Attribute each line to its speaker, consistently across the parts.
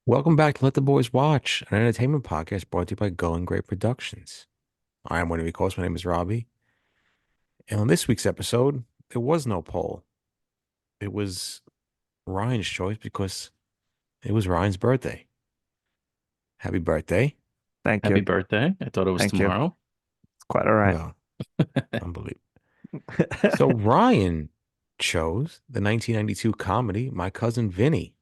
Speaker 1: Welcome back to Let the Boys Watch, an entertainment podcast brought to you by Going Great Productions. I am one of your hosts. My name is Robbie. And on this week's episode, there was no poll. It was Ryan's choice because it was Ryan's birthday. Happy birthday.
Speaker 2: Thank
Speaker 3: Happy
Speaker 2: you.
Speaker 3: birthday. I thought it was
Speaker 2: Thank you.
Speaker 3: tomorrow.
Speaker 2: It's quite all right.
Speaker 1: Well, unbelievable. So Ryan chose the 1992 comedy My Cousin Vinny,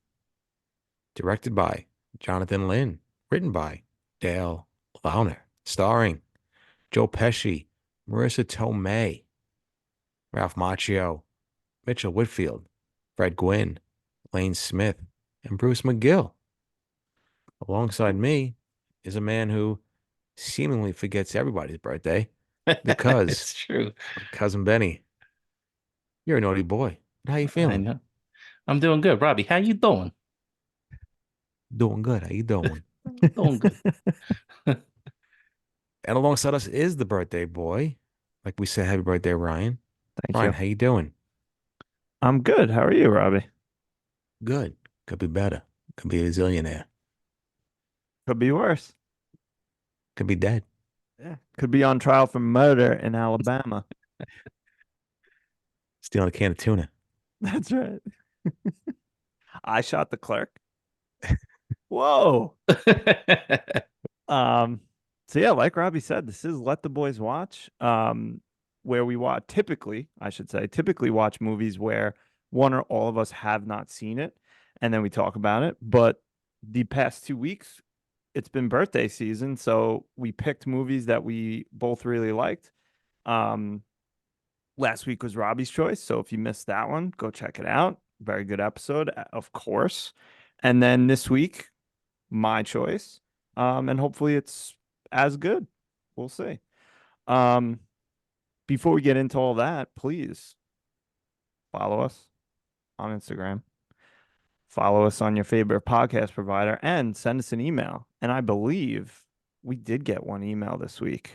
Speaker 1: directed by Jonathan Lynn, written by Dale Launer, starring Joe Pesci, Marisa Tomei, Ralph Macchio, Mitchell Whitfield, Fred Gwynn, Lane Smith, and Bruce McGill. Alongside me is a man who seemingly forgets everybody's birthday because
Speaker 3: It's true.
Speaker 1: my cousin Benny, you're a naughty boy. How you
Speaker 3: I
Speaker 1: feeling?
Speaker 3: know. I'm doing good. Robbie, how you doing?
Speaker 1: Doing good. How you doing?
Speaker 3: Doing good.
Speaker 1: And alongside us is the birthday boy. Like we said, happy birthday, Ryan.
Speaker 2: Thank
Speaker 1: Ryan,
Speaker 2: you.
Speaker 1: how you doing?
Speaker 2: I'm good. How are you, Robbie?
Speaker 1: Good. Could be better. Could be a zillionaire.
Speaker 2: Could be worse.
Speaker 1: Could be dead.
Speaker 2: Yeah. Could be on trial for murder in Alabama.
Speaker 1: Stealing a can of tuna.
Speaker 2: That's right. I shot the clerk. Whoa. Um, so yeah, like Robbie said, this is Let the Boys Watch. Where we watch typically watch movies where one or all of us have not seen it, and then we talk about it. But the past 2 weeks, it's been birthday season, so we picked movies that we both really liked. Um, Last week was Robbie's choice, so if you missed that one, go check it out. Very good episode, of course. And then this week, my choice. And hopefully it's as good. We'll see. Um, Before we get into all that, please follow us on Instagram. Follow us on your favorite podcast provider and send us an email. And I believe we did get one email this week.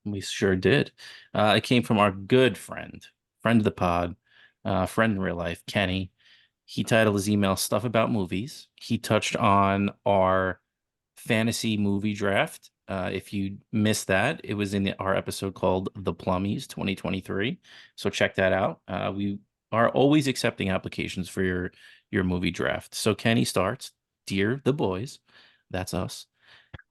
Speaker 3: We sure did. It came from our good friend of the pod, friend in real life, Kenny. He titled his email Stuff About Movies. He touched on our fantasy movie draft. If you missed that, it was in our episode called The Plummies 2023. So check that out. We are always accepting applications for your movie draft. So Kenny starts, Dear the Boys, that's us.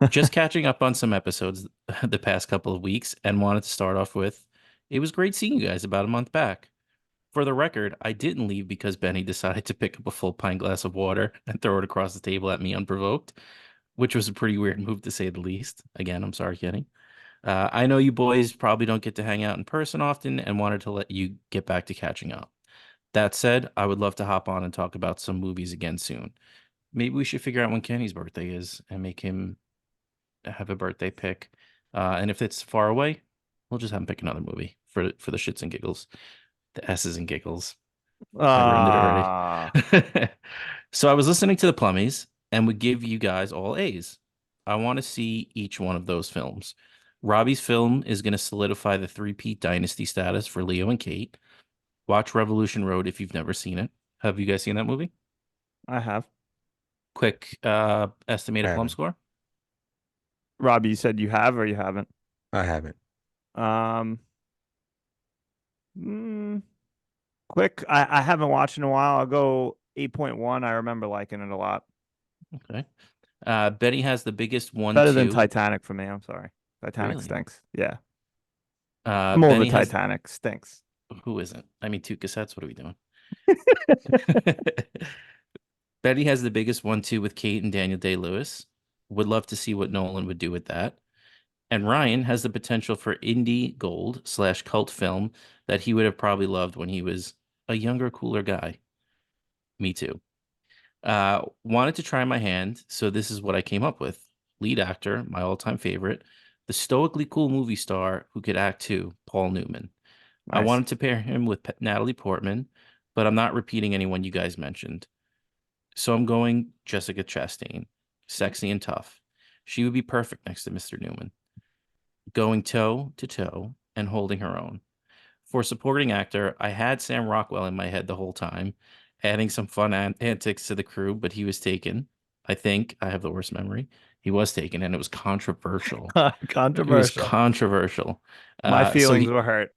Speaker 3: Just catching up on some episodes the past couple of weeks and wanted to start off with, it was great seeing you guys about a month back. For the record, I didn't leave because Benny decided to pick up a full pint glass of water and throw it across the table at me unprovoked, which was a pretty weird move to say the least. Again, I'm sorry, Kenny. I know you boys probably don't get to hang out in person often and wanted to let you get back to catching up. That said, I would love to hop on and talk about some movies again soon. Maybe we should figure out when Kenny's birthday is and make him have a birthday pick. And if it's far away, we'll just have him pick another movie for the shits and giggles, the S's and giggles. I ruined it already.
Speaker 2: Ah,
Speaker 3: So I was listening to the Plummies and would give you guys all A's. I want to see each one of those films. Robbie's film is going to solidify the three-peat dynasty status for Leo and Kate. Watch Revolution Road if you've never seen it. Have you guys seen that movie?
Speaker 2: I have.
Speaker 3: Quick
Speaker 1: I
Speaker 3: estimated plum
Speaker 1: haven't.
Speaker 3: score.
Speaker 2: Robbie, you said you have or you haven't?
Speaker 1: I haven't.
Speaker 2: Um, mm, Quick. I haven't watched in a while. I'll go 8.1. I remember liking it a lot.
Speaker 3: Okay. Betty has the biggest one,
Speaker 2: Better than
Speaker 3: two.
Speaker 2: Titanic for me. I'm sorry. Titanic
Speaker 3: Really?
Speaker 2: stinks. Yeah. I'm over
Speaker 3: Benny has
Speaker 2: Titanic. Stinks.
Speaker 3: who isn't? I mean, two cassettes. What are we doing? Betty has the biggest one, two with Kate and Daniel Day-Lewis. Would love to see what Nolan would do with that. And Ryan has the potential for indie gold slash cult film that he would have probably loved when he was a younger, cooler guy. Me too. Wanted to try my hand, so this is what I came up with. Lead actor, my all-time favorite, the stoically cool movie star who could act too, Paul Newman. I
Speaker 2: Nice.
Speaker 3: wanted to pair him with Natalie Portman, but I'm not repeating anyone you guys mentioned. So I'm going Jessica Chastain, sexy and tough. She would be perfect next to Mr. Newman, going toe to toe and holding her own. For supporting actor, I had Sam Rockwell in my head the whole time, adding some fun antics to the crew, but he was taken. I think I have the worst memory. He was taken, and it was controversial. It was
Speaker 2: Controversial.
Speaker 3: controversial.
Speaker 2: My
Speaker 3: So
Speaker 2: feelings
Speaker 3: he
Speaker 2: were hurt.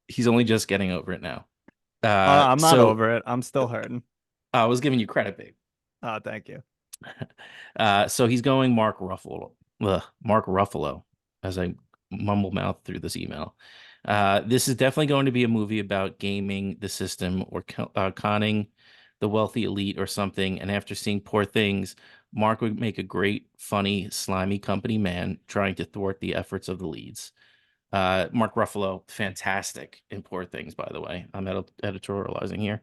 Speaker 3: he's only just getting over it now.
Speaker 2: I'm not
Speaker 3: So
Speaker 2: over it. I'm still hurting.
Speaker 3: I was giving you credit, babe.
Speaker 2: Thank you.
Speaker 3: So he's going Mark Ruffalo, as I mumble mouth through this email. This is definitely going to be a movie about gaming the system or conning the wealthy elite or something. And after seeing Poor Things, Mark would make a great, funny, slimy company man trying to thwart the efforts of the leads. Mark Ruffalo, fantastic in Poor Things, by the way. I'm editorializing here.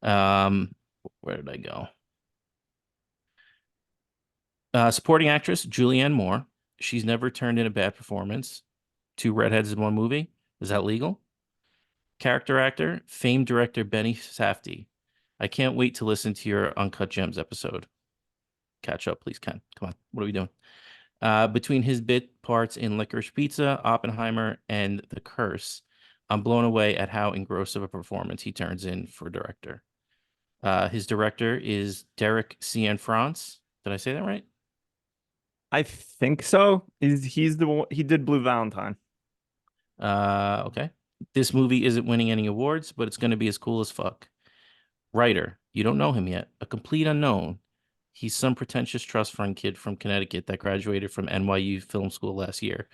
Speaker 3: Um, where did I go? Supporting actress Julianne Moore. She's never turned in a bad performance. Two redheads in one movie. Is that legal? Character actor, famed director Benny Safdie. I can't wait to listen to your Uncut Gems episode. Catch up, please, Ken. Come on. What are we doing? Between his bit parts in Licorice Pizza, Oppenheimer, and The Curse, I'm blown away at how engrossed of a performance he turns in for director. His director is Derek Cianfrance. Did I say that right?
Speaker 2: I think so. He's the one he did Blue Valentine.
Speaker 3: Okay. This movie isn't winning any awards, but it's going to be as cool as fuck. Writer, you don't know him yet. A complete unknown. He's some pretentious trust fund kid from Connecticut that graduated from NYU Film School last year,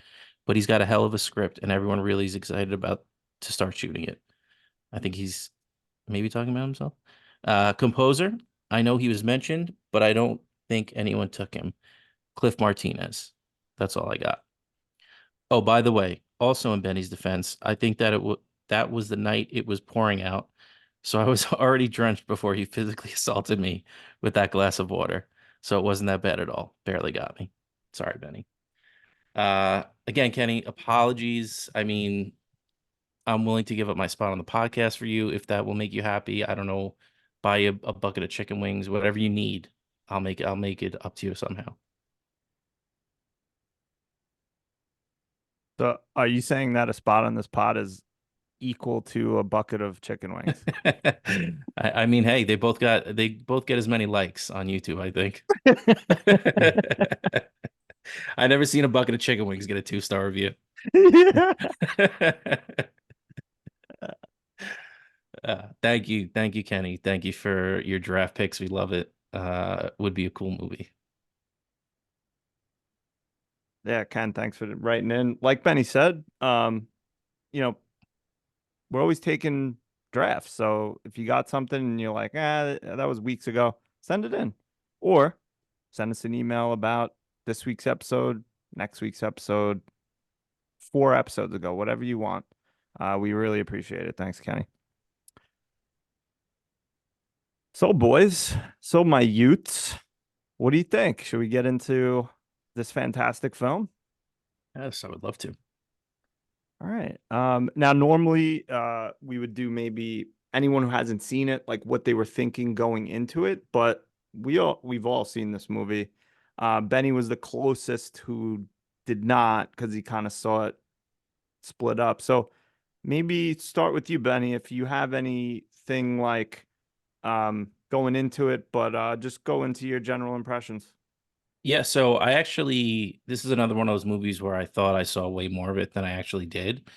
Speaker 3: but he's got a hell of a script, and everyone really is excited about to start shooting it. I think he's maybe talking about himself. Composer, I know he was mentioned, but I don't think anyone took him. Cliff Martinez. That's all I got. Oh, by the way, also in Benny's defense, I think that was the night it was pouring out. So I was already drenched before he physically assaulted me with that glass of water. So it wasn't that bad at all. Barely got me. Sorry, Benny. Again, Kenny, apologies. I mean, I'm willing to give up my spot on the podcast for you if that will make you happy. I don't know, buy you a bucket of chicken wings, whatever you need. I'll make it up to you somehow.
Speaker 2: So are you saying that a spot on this pod is equal to a bucket of chicken wings?
Speaker 3: I mean, hey, they both get as many likes on YouTube, I think. I never seen a bucket of chicken wings get a 2-star review.
Speaker 2: Yeah.
Speaker 3: Thank you, Kenny. Thank you for your draft picks. We love it. Would be a cool movie.
Speaker 2: Yeah, Ken, thanks for writing in. Like Benny said, you know, we're always taking drafts. So if you got something and you're like, that was weeks ago, send it in. Or send us an email about this week's episode, next week's episode, 4 episodes ago, whatever you want. We really appreciate it. Thanks, Kenny. So, boys, so my youths, what do you think? Should we get into this fantastic film?
Speaker 3: Yes, I would love to.
Speaker 2: All right. Now normally we would do maybe anyone who hasn't seen it, like what they were thinking going into it, but we've all seen this movie. Benny was the closest who did not because he kind of saw it split up. So maybe start with you, Benny, if you have anything like going into it, but just go into your general impressions.
Speaker 3: Yeah, so I actually this is another one of those movies where I thought I saw way more of it than I actually did.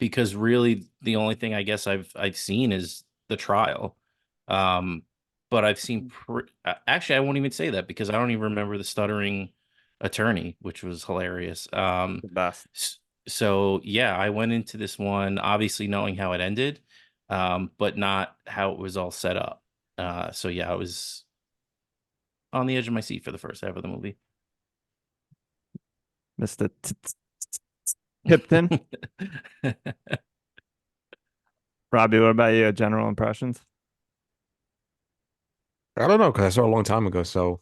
Speaker 3: Because really the only thing I guess I've seen is the trial. Um, but I've seen actually I won't even say that because I don't even remember the stuttering attorney, which was hilarious.
Speaker 2: The best.
Speaker 3: So yeah, I went into this one obviously knowing how it ended, but not how it was all set up. So yeah, I was on the edge of my seat for the first half of the movie.
Speaker 2: Mr. Tipton. Robbie, what about you? General impressions?
Speaker 1: I don't know because I saw it a long time ago, so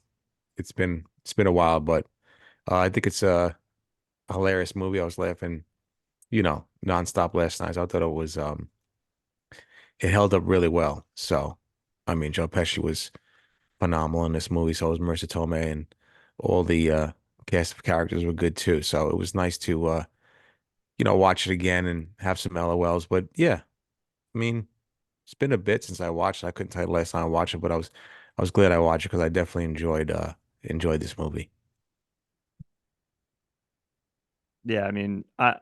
Speaker 1: it's been a while, but I think it's a hilarious movie. I was laughing, nonstop last night. So I thought it held up really well. So, I mean, Joe Pesci was phenomenal in this movie. So was Marisa Tomei, and all the cast of characters were good too. So it was nice to watch it again and have some LOLs. But yeah, I mean, It's been a bit since I watched it. I couldn't tell you the last time I watched it, but I was glad I watched it because I definitely enjoyed this movie.
Speaker 2: Yeah, I mean, I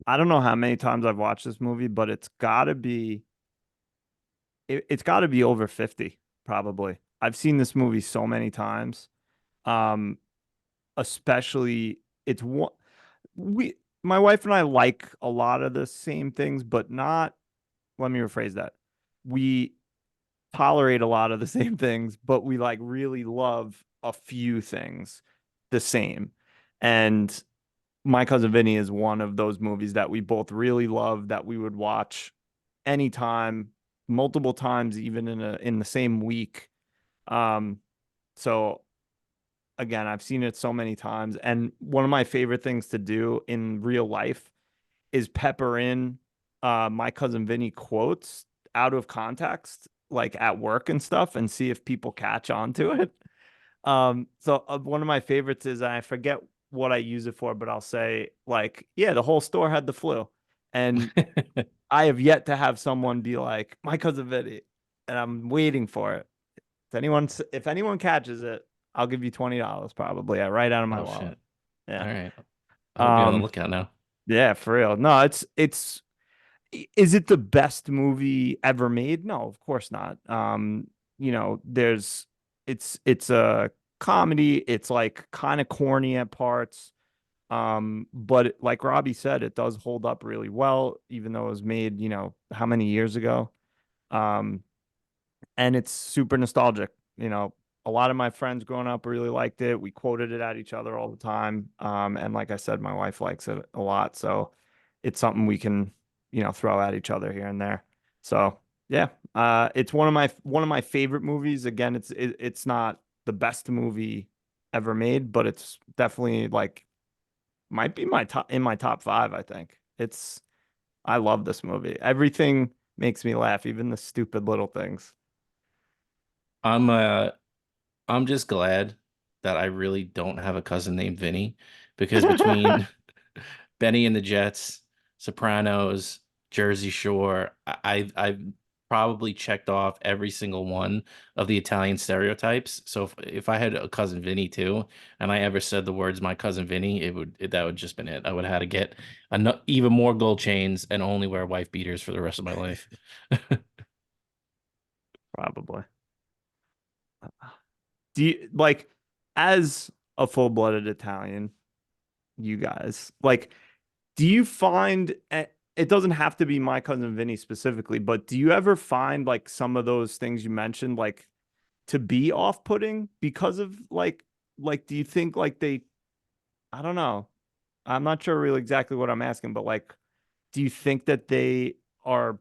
Speaker 2: don't know how many times I've watched this movie, but it's got to be over 50 probably. I've seen this movie so many times. Um, especially it's one we my wife and I like a lot of the same things, but not, let me rephrase that. We tolerate a lot of the same things, but we like really love a few things the same. And My Cousin Vinny is one of those movies that we both really love, that we would watch anytime, multiple times, even in the same week. Um, so again, I've seen it so many times, and one of my favorite things to do in real life is pepper in My Cousin Vinny quotes out of context, like at work and stuff, and see if people catch on to it. So one of my favorites is, I forget what I use it for, but I'll say like, yeah, the whole store had the flu. And I have yet to have someone be like, My Cousin Vinny, and I'm waiting for it. If anyone catches it, I'll give you $20 probably, right out of my
Speaker 3: Oh
Speaker 2: wallet.
Speaker 3: shit.
Speaker 2: Yeah.
Speaker 3: All right. I'll be on the
Speaker 2: Um,
Speaker 3: lookout now.
Speaker 2: yeah, for real. No, it's is it the best movie ever made? No, of course not. There's it's a comedy. It's like kind of corny at parts. But like Robbie said, it does hold up really well, even though it was made, how many years ago. Um, and it's super nostalgic. A lot of my friends growing up really liked it. We quoted it at each other all the time. And like I said, my wife likes it a lot, so it's something we can, throw at each other here and there. So yeah, it's one of my favorite movies. Again, it's not the best movie ever made, but it's definitely like might be my top five. I think I love this movie. Everything makes me laugh, even the stupid little things.
Speaker 3: I'm uh I'm just glad that I really don't have a cousin named Vinny, because between Benny and the Jets, Sopranos, Jersey Shore, I've probably checked off every single one of the Italian stereotypes. So if I had a cousin Vinny too, and I ever said the words "my cousin Vinny," that would just been it. I would have had to get even more gold chains and only wear wife beaters for the rest of my life.
Speaker 2: Probably. Do you like, as a full-blooded Italian, you guys, like, do you find it doesn't have to be My Cousin Vinny specifically, but do you ever find like some of those things you mentioned like to be off-putting because of do you think like I don't know. I'm not sure really exactly what I'm asking, but like, do you think that they are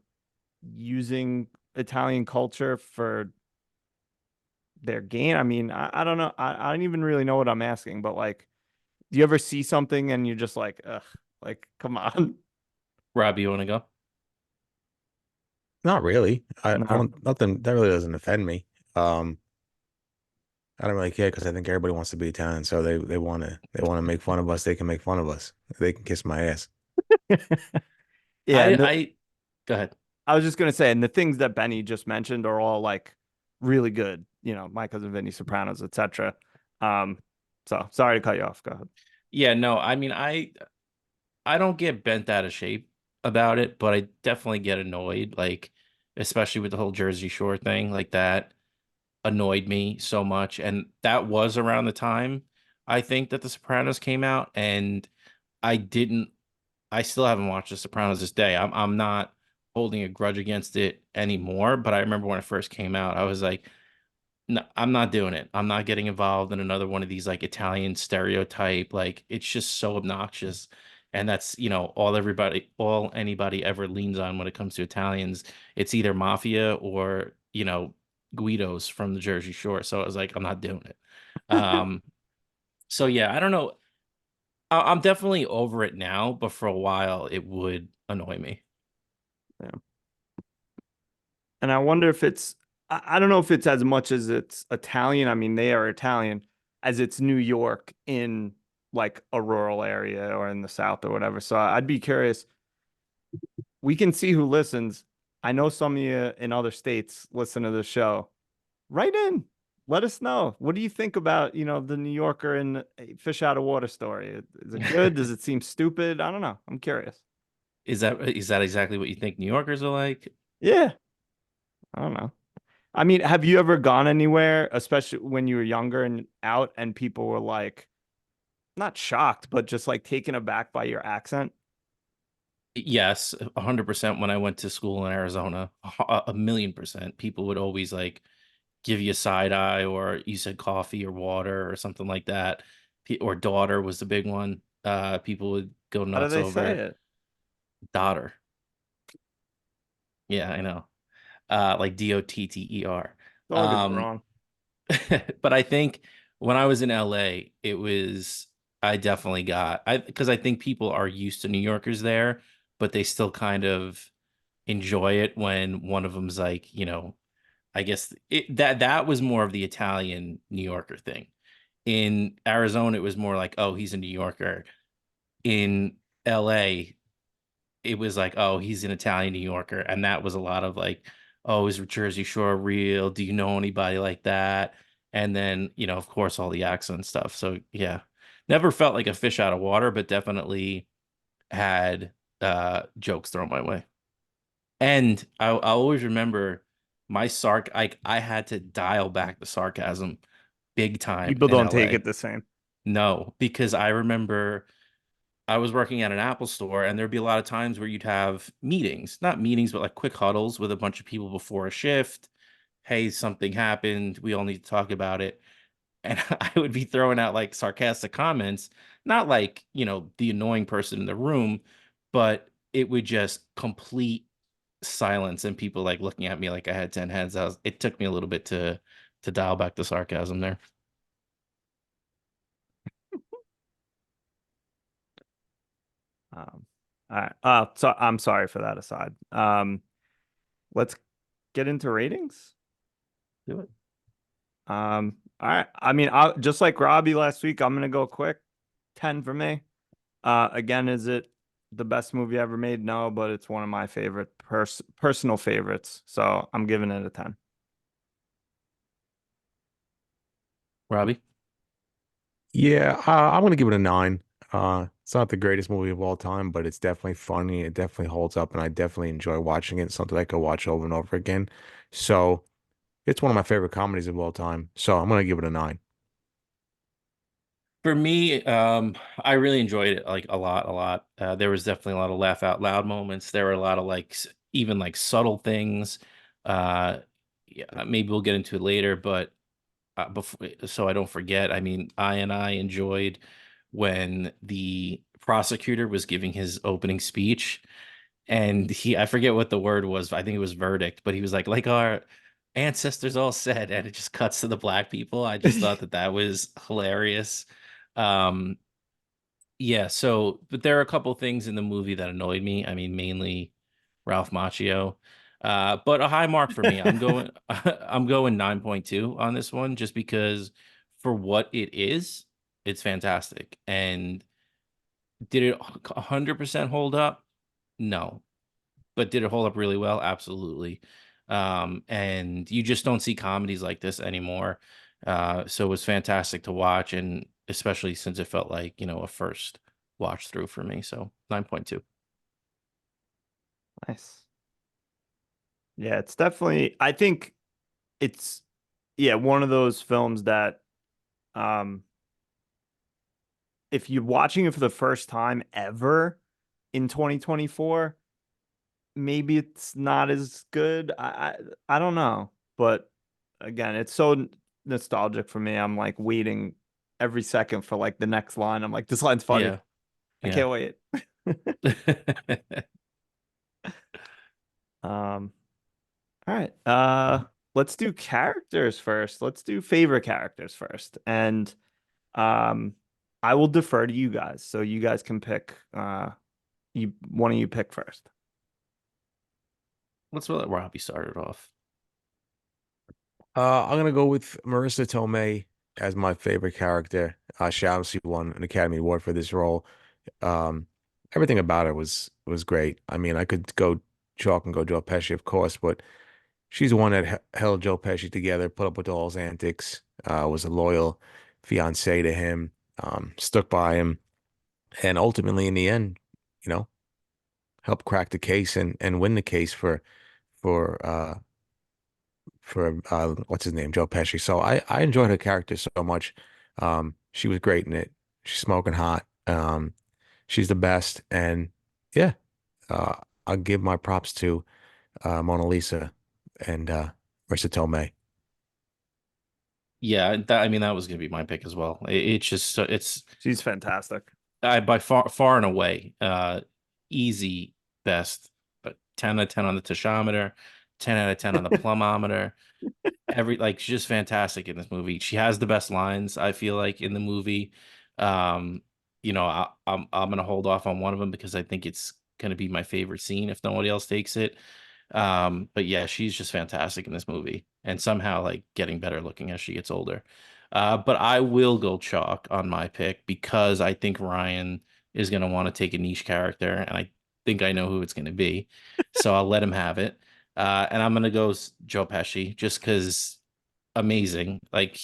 Speaker 2: using Italian culture for their gain? I mean, I don't know. I don't even really know what I'm asking, but like, do you ever see something and you're just like, ugh, like, come on?
Speaker 3: Rob, you want to go?
Speaker 1: Not really. I
Speaker 2: No.
Speaker 1: don't nothing that really doesn't offend me. Um, I don't really care because I think everybody wants to be Italian, so they want to make fun of us. They can make fun of us. They can kiss my ass.
Speaker 2: Yeah,
Speaker 3: I
Speaker 2: and
Speaker 3: I Go ahead.
Speaker 2: I was just gonna say, and the things that Benny just mentioned are all like really good. My Cousin Vinny, Sopranos, etc. Um, so sorry to cut you off. Go ahead.
Speaker 3: Yeah, no, I mean I don't get bent out of shape about it, but I definitely get annoyed, like especially with the whole Jersey Shore thing, like that annoyed me so much. And that was around the time I think that The Sopranos came out, and I didn't I still haven't watched The Sopranos this day. I'm not holding a grudge against it anymore, but I remember when it first came out, I was like, no, I'm not doing it. I'm not getting involved in another one of these like Italian stereotype. Like it's just so obnoxious. And that's, all anybody ever leans on when it comes to Italians. It's either mafia or, Guidos from the Jersey Shore. So I was like, I'm not doing it. Um, so yeah, I don't know. I'm definitely over it now, but for a while it would annoy me.
Speaker 2: Yeah. And I wonder if I don't know if it's as much as it's Italian. I mean, they are Italian, as it's New York in like a rural area or in the South or whatever. So I'd be curious. We can see who listens. I know some of you in other states listen to the show. Write in. Let us know. What do you think about, the New Yorker and Fish Out of Water story? Is it good? Does it seem stupid? I don't know. I'm curious.
Speaker 3: Is that exactly what you think New Yorkers are like?
Speaker 2: Yeah. I don't know. I mean, have you ever gone anywhere, especially when you were younger and out, and people were like, not shocked, but just like taken aback by your accent?
Speaker 3: Yes, 100% when I went to school in Arizona, a million percent. People would always like give you a side eye, or you said coffee or water or something like that. Or daughter was the big one. People would go
Speaker 2: How do
Speaker 3: nuts
Speaker 2: they say
Speaker 3: over
Speaker 2: it?
Speaker 3: daughter. Yeah, I know. Like Dotter.
Speaker 2: It's always
Speaker 3: Um,
Speaker 2: wrong.
Speaker 3: but I think when I was in LA, I definitely because I think people are used to New Yorkers there, but they still kind of enjoy it when one of them's like, I guess that was more of the Italian New Yorker thing. In Arizona, it was more like, oh, he's a New Yorker. In LA, it was like, oh, he's an Italian New Yorker. And that was a lot of like, oh, is Jersey Shore real? Do you know anybody like that? And then, of course, all the accent stuff. So yeah, never felt like a fish out of water, but definitely had jokes thrown my way. And I always remember I had to dial back the sarcasm big time
Speaker 2: People
Speaker 3: in
Speaker 2: don't take
Speaker 3: LA.
Speaker 2: it the same.
Speaker 3: No, because I remember I was working at an Apple store, and there'd be a lot of times where you'd have meetings, not meetings, but like quick huddles with a bunch of people before a shift. Hey, something happened. We all need to talk about it. And I would be throwing out like sarcastic comments, not like, the annoying person in the room, but it would just complete silence and people like looking at me like I had 10 heads. It took me a little bit to dial back the sarcasm there.
Speaker 2: All right. So I'm sorry for that aside. Let's get into ratings.
Speaker 3: Do it.
Speaker 2: All right. I mean, just like Robbie last week, I'm gonna go quick. 10 for me. Again, is it the best movie ever made? No, but it's one of my favorite personal favorites. So I'm giving it a 10.
Speaker 3: Robbie?
Speaker 1: Yeah, I'm gonna give it a 9. It's not the greatest movie of all time, but it's definitely funny. It definitely holds up, and I definitely enjoy watching it. It's something I could watch over and over again. So it's one of my favorite comedies of all time. So I'm gonna give it a 9.
Speaker 3: For me, I really enjoyed it like a lot, a lot. There was definitely a lot of laugh out loud moments. There were a lot of like even like subtle things. Uh, yeah, maybe we'll get into it later, but before, so I don't forget. I mean, I enjoyed when the prosecutor was giving his opening speech, and I forget what the word was. I think it was verdict, but he was like our ancestors all said, and it just cuts to the black people. I just thought that was hilarious. Um, yeah, but there are a couple things in the movie that annoyed me. I mean, mainly Ralph Macchio. But a high mark for me. I'm going 9.2 on this one just because for what it is, it's fantastic. And did it 100% hold up? No. But did it hold up really well? Absolutely. And you just don't see comedies like this anymore. So it was fantastic to watch, and especially since it felt like, a first watch through for me. So 9.2.
Speaker 2: Nice. Yeah, it's definitely, I think it's, yeah, one of those films that, um, if you're watching it for the first time ever in 2024, maybe it's not as good. I don't know, but again, it's so nostalgic for me. I'm like waiting every second for like the next line. I'm like, this line's funny.
Speaker 3: Yeah.
Speaker 2: I
Speaker 3: Yeah.
Speaker 2: can't wait. Um, all right. Let's do characters first. Let's do favorite characters first. And um I will defer to you guys. So you guys can pick you one of you pick first.
Speaker 3: Let's let Robbie start it off.
Speaker 1: I'm gonna go with Marisa Tomei as my favorite character. She obviously won an Academy Award for this role. Um, Everything about it was great. I mean, I could go chalk and go Joe Pesci, of course, but she's the one that held Joe Pesci together, put up with all his antics, was a loyal fiance to him, stuck by him, and ultimately, in the end, you know, helped crack the case and win the case for uh what's his name, Joe Pesci. So I enjoyed her character so much. She was great in it. She's smoking hot. She's the best, and yeah, uh, I'll give my props to Mona Lisa and Marisa Tomei.
Speaker 3: Yeah, that, I mean, that was gonna be my pick as well. It's just it's
Speaker 2: She's fantastic.
Speaker 3: I by far and away, easy best, but 10 out of 10 on the tashometer, 10 out of 10 on the plumometer. Like she's just fantastic in this movie. She has the best lines, I feel like, in the movie. Um, I'm gonna hold off on one of them because I think it's gonna be my favorite scene if nobody else takes it. But yeah, she's just fantastic in this movie and somehow like getting better looking as she gets older. But I will go chalk on my pick because I think Ryan is gonna want to take a niche character, and I think I know who it's gonna be. So I'll let him have it. And I'm gonna go Joe Pesci just because amazing. Like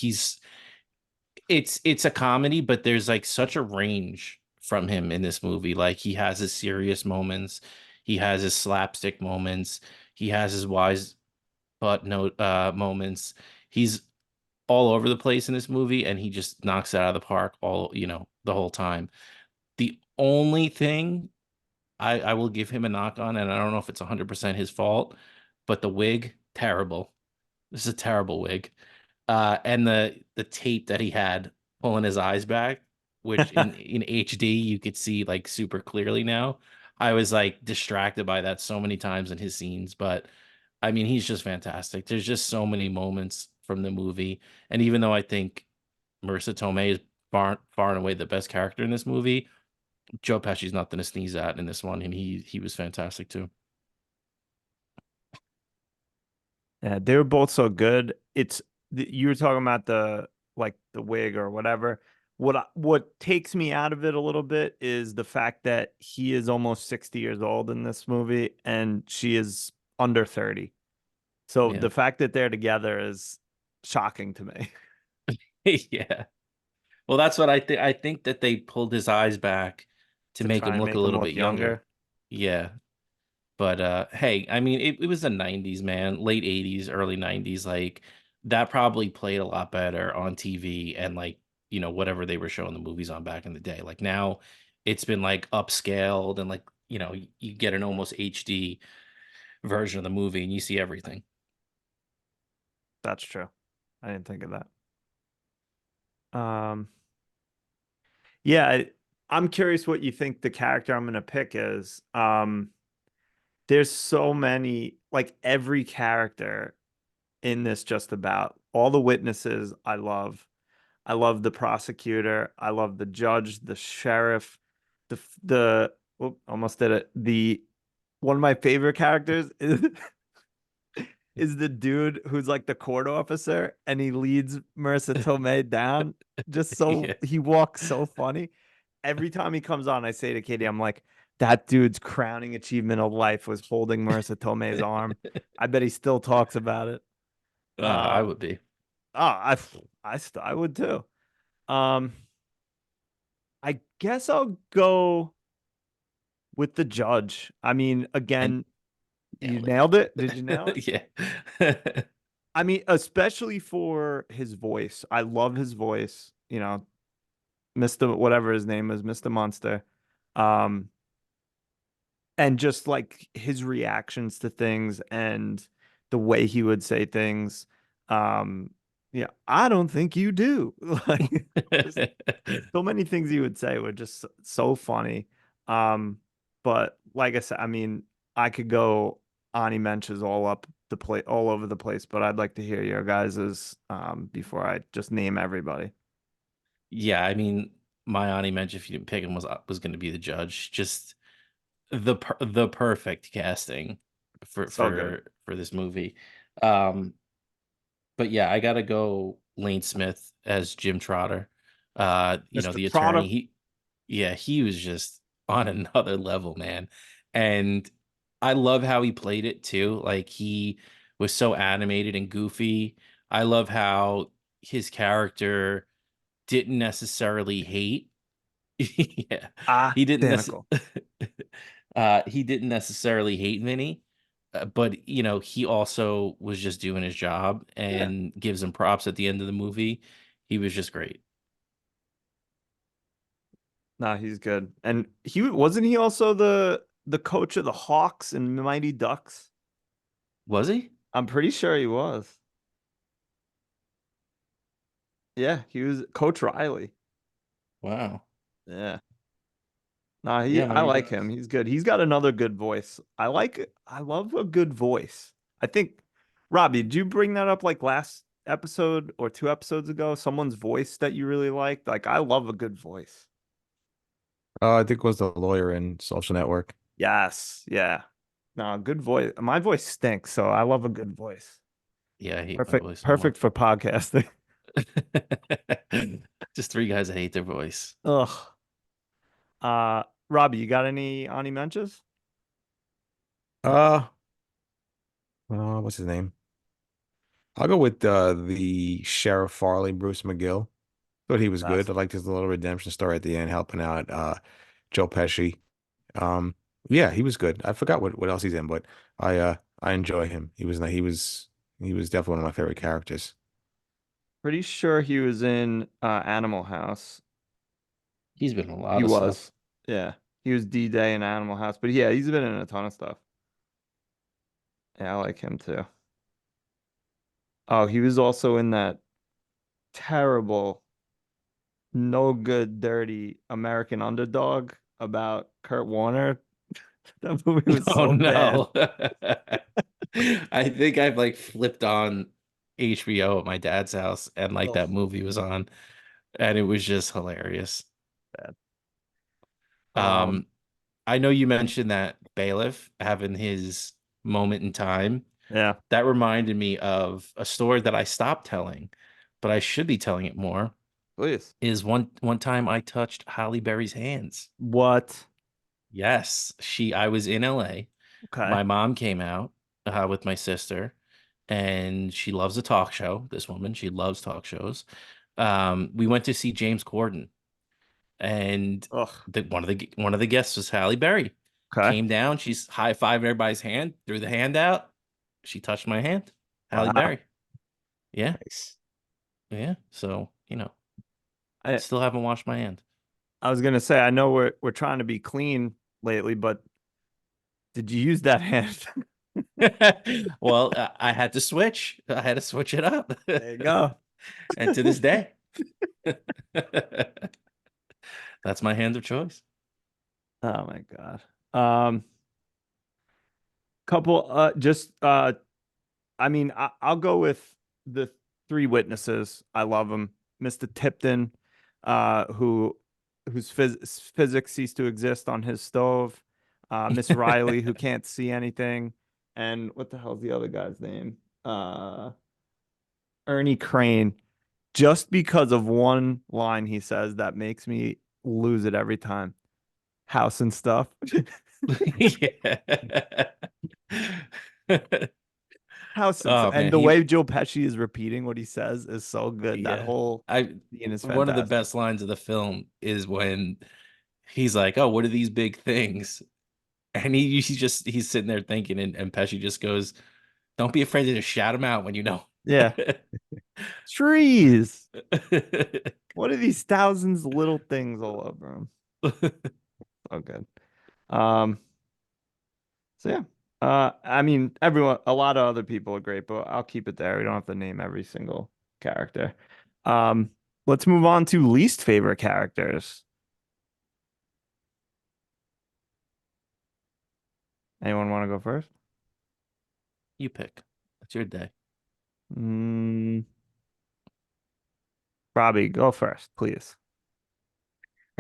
Speaker 3: it's a comedy, but there's like such a range from him in this movie. Like he has his serious moments, he has his slapstick moments, he has his wise butt note moments. He's all over the place in this movie, and he just knocks it out of the park the whole time. The only thing I will give him a knock on, and I don't know if it's 100% his fault, but the wig, terrible. This is a terrible wig. And the tape that he had pulling his eyes back, which in HD you could see like super clearly now. I was like distracted by that so many times in his scenes, but I mean he's just fantastic. There's just so many moments from the movie, and even though I think Marisa Tomei is far and away the best character in this movie, Joe Pesci's nothing to sneeze at in this one, and he was fantastic too.
Speaker 2: Yeah, they were both so good. You were talking about the like the wig or whatever. What takes me out of it a little bit is the fact that he is almost 60 years old in this movie and she is under 30. So
Speaker 3: Yeah.
Speaker 2: the fact that they're together is shocking to me.
Speaker 3: Yeah. Well, that's what I think. I think that they pulled his eyes back to
Speaker 2: To
Speaker 3: make
Speaker 2: try
Speaker 3: him
Speaker 2: and
Speaker 3: look a
Speaker 2: make him
Speaker 3: little
Speaker 2: look
Speaker 3: bit younger.
Speaker 2: younger.
Speaker 3: Yeah. But hey, I mean, it was the 90s, man, late 80s, early 90s. Like that probably played a lot better on TV and like, whatever they were showing the movies on back in the day. Like now it's been like upscaled and like, you get an almost HD version of the movie and you see everything.
Speaker 2: That's true. I didn't think of that. Um, yeah, I'm curious what you think the character I'm gonna pick is. There's so many, like every character in this, just about all the witnesses I love. I love the prosecutor. I love the judge, the sheriff, almost did it. The one of my favorite characters is the dude who's like the court officer and he leads Marissa Tomei down. Just so
Speaker 3: Yeah.
Speaker 2: he walks so funny. Every time he comes on, I say to Katie, I'm like, that dude's crowning achievement of life was holding Marissa Tomei's arm. I bet he still talks about it.
Speaker 3: I
Speaker 2: Um,
Speaker 3: would be.
Speaker 2: I would too. Um, I guess I'll go with the judge. I mean,
Speaker 3: And
Speaker 2: again, you
Speaker 3: nailed
Speaker 2: nailed it. Did you nail it?
Speaker 3: it. Yeah.
Speaker 2: I mean, especially for his voice. I love his voice. Mr. whatever his name is, Mr. Monster. Um, and just like his reactions to things and the way he would say things. Um, yeah, I don't think you do. Like just so many things he would say were just so funny. But like I said, I mean, I could go Ani Menches all over the place, but I'd like to hear your guys's before I just name everybody.
Speaker 3: Yeah, I mean, my Ani mentioned if you didn't pick him was going to be the judge. Just the perfect casting for
Speaker 2: So good.
Speaker 3: for this movie. Um, but yeah, I gotta go Lane Smith as Jim Trotter.
Speaker 2: Mr.
Speaker 3: The attorney.
Speaker 2: Trotter.
Speaker 3: He was just on another level, man. And I love how he played it too. Like he was so animated and goofy. I love how his character didn't necessarily hate. Yeah, he didn't
Speaker 2: Identical.
Speaker 3: he didn't necessarily hate Vinny, but he also was just doing his job
Speaker 2: Yeah.
Speaker 3: and gives him props at the end of the movie. He was just great.
Speaker 2: Nah, he's good. And he wasn't he also the coach of the Hawks and Mighty Ducks?
Speaker 3: Was he?
Speaker 2: I'm pretty sure he was. Yeah, he was Coach Riley.
Speaker 3: Wow.
Speaker 2: Yeah. Nah,
Speaker 3: Yeah,
Speaker 2: I
Speaker 3: Mighty
Speaker 2: like him.
Speaker 3: Ducks.
Speaker 2: He's good. He's got another good voice. I love a good voice. I think Robbie, did you bring that up like last episode or 2 episodes ago? Someone's voice that you really liked? Like I love a good voice.
Speaker 1: I think it was the lawyer in Social Network.
Speaker 2: Yes. Yeah. No, good voice. My voice stinks, so I love a good voice.
Speaker 3: Yeah, I hate my
Speaker 2: Perfect,
Speaker 3: voice so
Speaker 2: perfect
Speaker 3: much.
Speaker 2: for podcasting.
Speaker 3: Just three guys that hate their voice.
Speaker 2: Ugh. Robbie, you got any Ani mentions?
Speaker 1: Uh, what's his name? I'll go with the Sheriff Farley, Bruce McGill. Thought he was good.
Speaker 2: Best.
Speaker 1: I liked his little redemption story at the end, helping out Joe Pesci. Um, yeah, he was good. I forgot what else he's in, but I enjoy him. He was definitely one of my favorite characters.
Speaker 2: Pretty sure he was in Animal House.
Speaker 3: He's been in a
Speaker 2: He
Speaker 3: lot of stuff.
Speaker 2: was. Yeah. He was D-Day in Animal House. But yeah, he's been in a ton of stuff. Yeah, I like him too. Oh, he was also in that terrible, no good, dirty American Underdog about Kurt Warner. That movie was
Speaker 3: Oh
Speaker 2: so bad.
Speaker 3: no. I think I've like flipped on HBO at my dad's house and like
Speaker 2: Oh,
Speaker 3: that movie was on and it was just hilarious.
Speaker 2: bad. Um,
Speaker 3: Um, I know you mentioned that bailiff having his moment in time.
Speaker 2: yeah,
Speaker 3: That reminded me of a story that I stopped telling, but I should be telling it more.
Speaker 2: please.
Speaker 3: Is one time I touched Halle Berry's hands.
Speaker 2: What?
Speaker 3: Yes, I was in LA.
Speaker 2: Okay.
Speaker 3: My mom came out with my sister, and she loves a talk show. This woman, she loves talk shows. We went to see James Corden, and
Speaker 2: Ugh.
Speaker 3: one of the guests was Halle Berry.
Speaker 2: Okay.
Speaker 3: Came down, she's high-fiving everybody's hand, threw the hand out. She touched my hand. Halle
Speaker 2: Wow.
Speaker 3: Berry. Yeah,
Speaker 1: Nice.
Speaker 3: yeah. So,
Speaker 2: I
Speaker 3: still haven't washed my hand.
Speaker 2: I was gonna say I know we're trying to be clean lately, but did you use that hand?
Speaker 3: Well, I had to switch. I had to switch it up.
Speaker 2: There you go.
Speaker 3: And to this day, that's my hand of choice.
Speaker 2: Oh my God. Couple just I mean I'll go with the three witnesses. I love them. Mr. Tipton, who whose physics ceased to exist on his stove. Miss Riley, who can't see anything, and what the hell's the other guy's name? Ernie Crane. Just because of one line he says that makes me lose it every time. House and stuff.
Speaker 3: Yeah.
Speaker 2: House and
Speaker 3: Oh
Speaker 2: and
Speaker 3: man,
Speaker 2: the way Joe Pesci is repeating what he says is so good. That
Speaker 3: yeah.
Speaker 2: whole
Speaker 3: I
Speaker 2: scene is
Speaker 3: One of the
Speaker 2: fantastic.
Speaker 3: best lines of the film is when he's like, "Oh, what are these big things?" And he's sitting there thinking, and Pesci just goes, "Don't be afraid to just shout them out when you know."
Speaker 2: Yeah. Trees. What are these thousands of little things all over him? Oh, good. Um, so yeah. I mean, a lot of other people are great, but I'll keep it there. We don't have to name every single character. Um, let's move on to least favorite characters. Anyone want to go first?
Speaker 3: You pick. It's your day.
Speaker 2: Mm, Robbie, go first, please.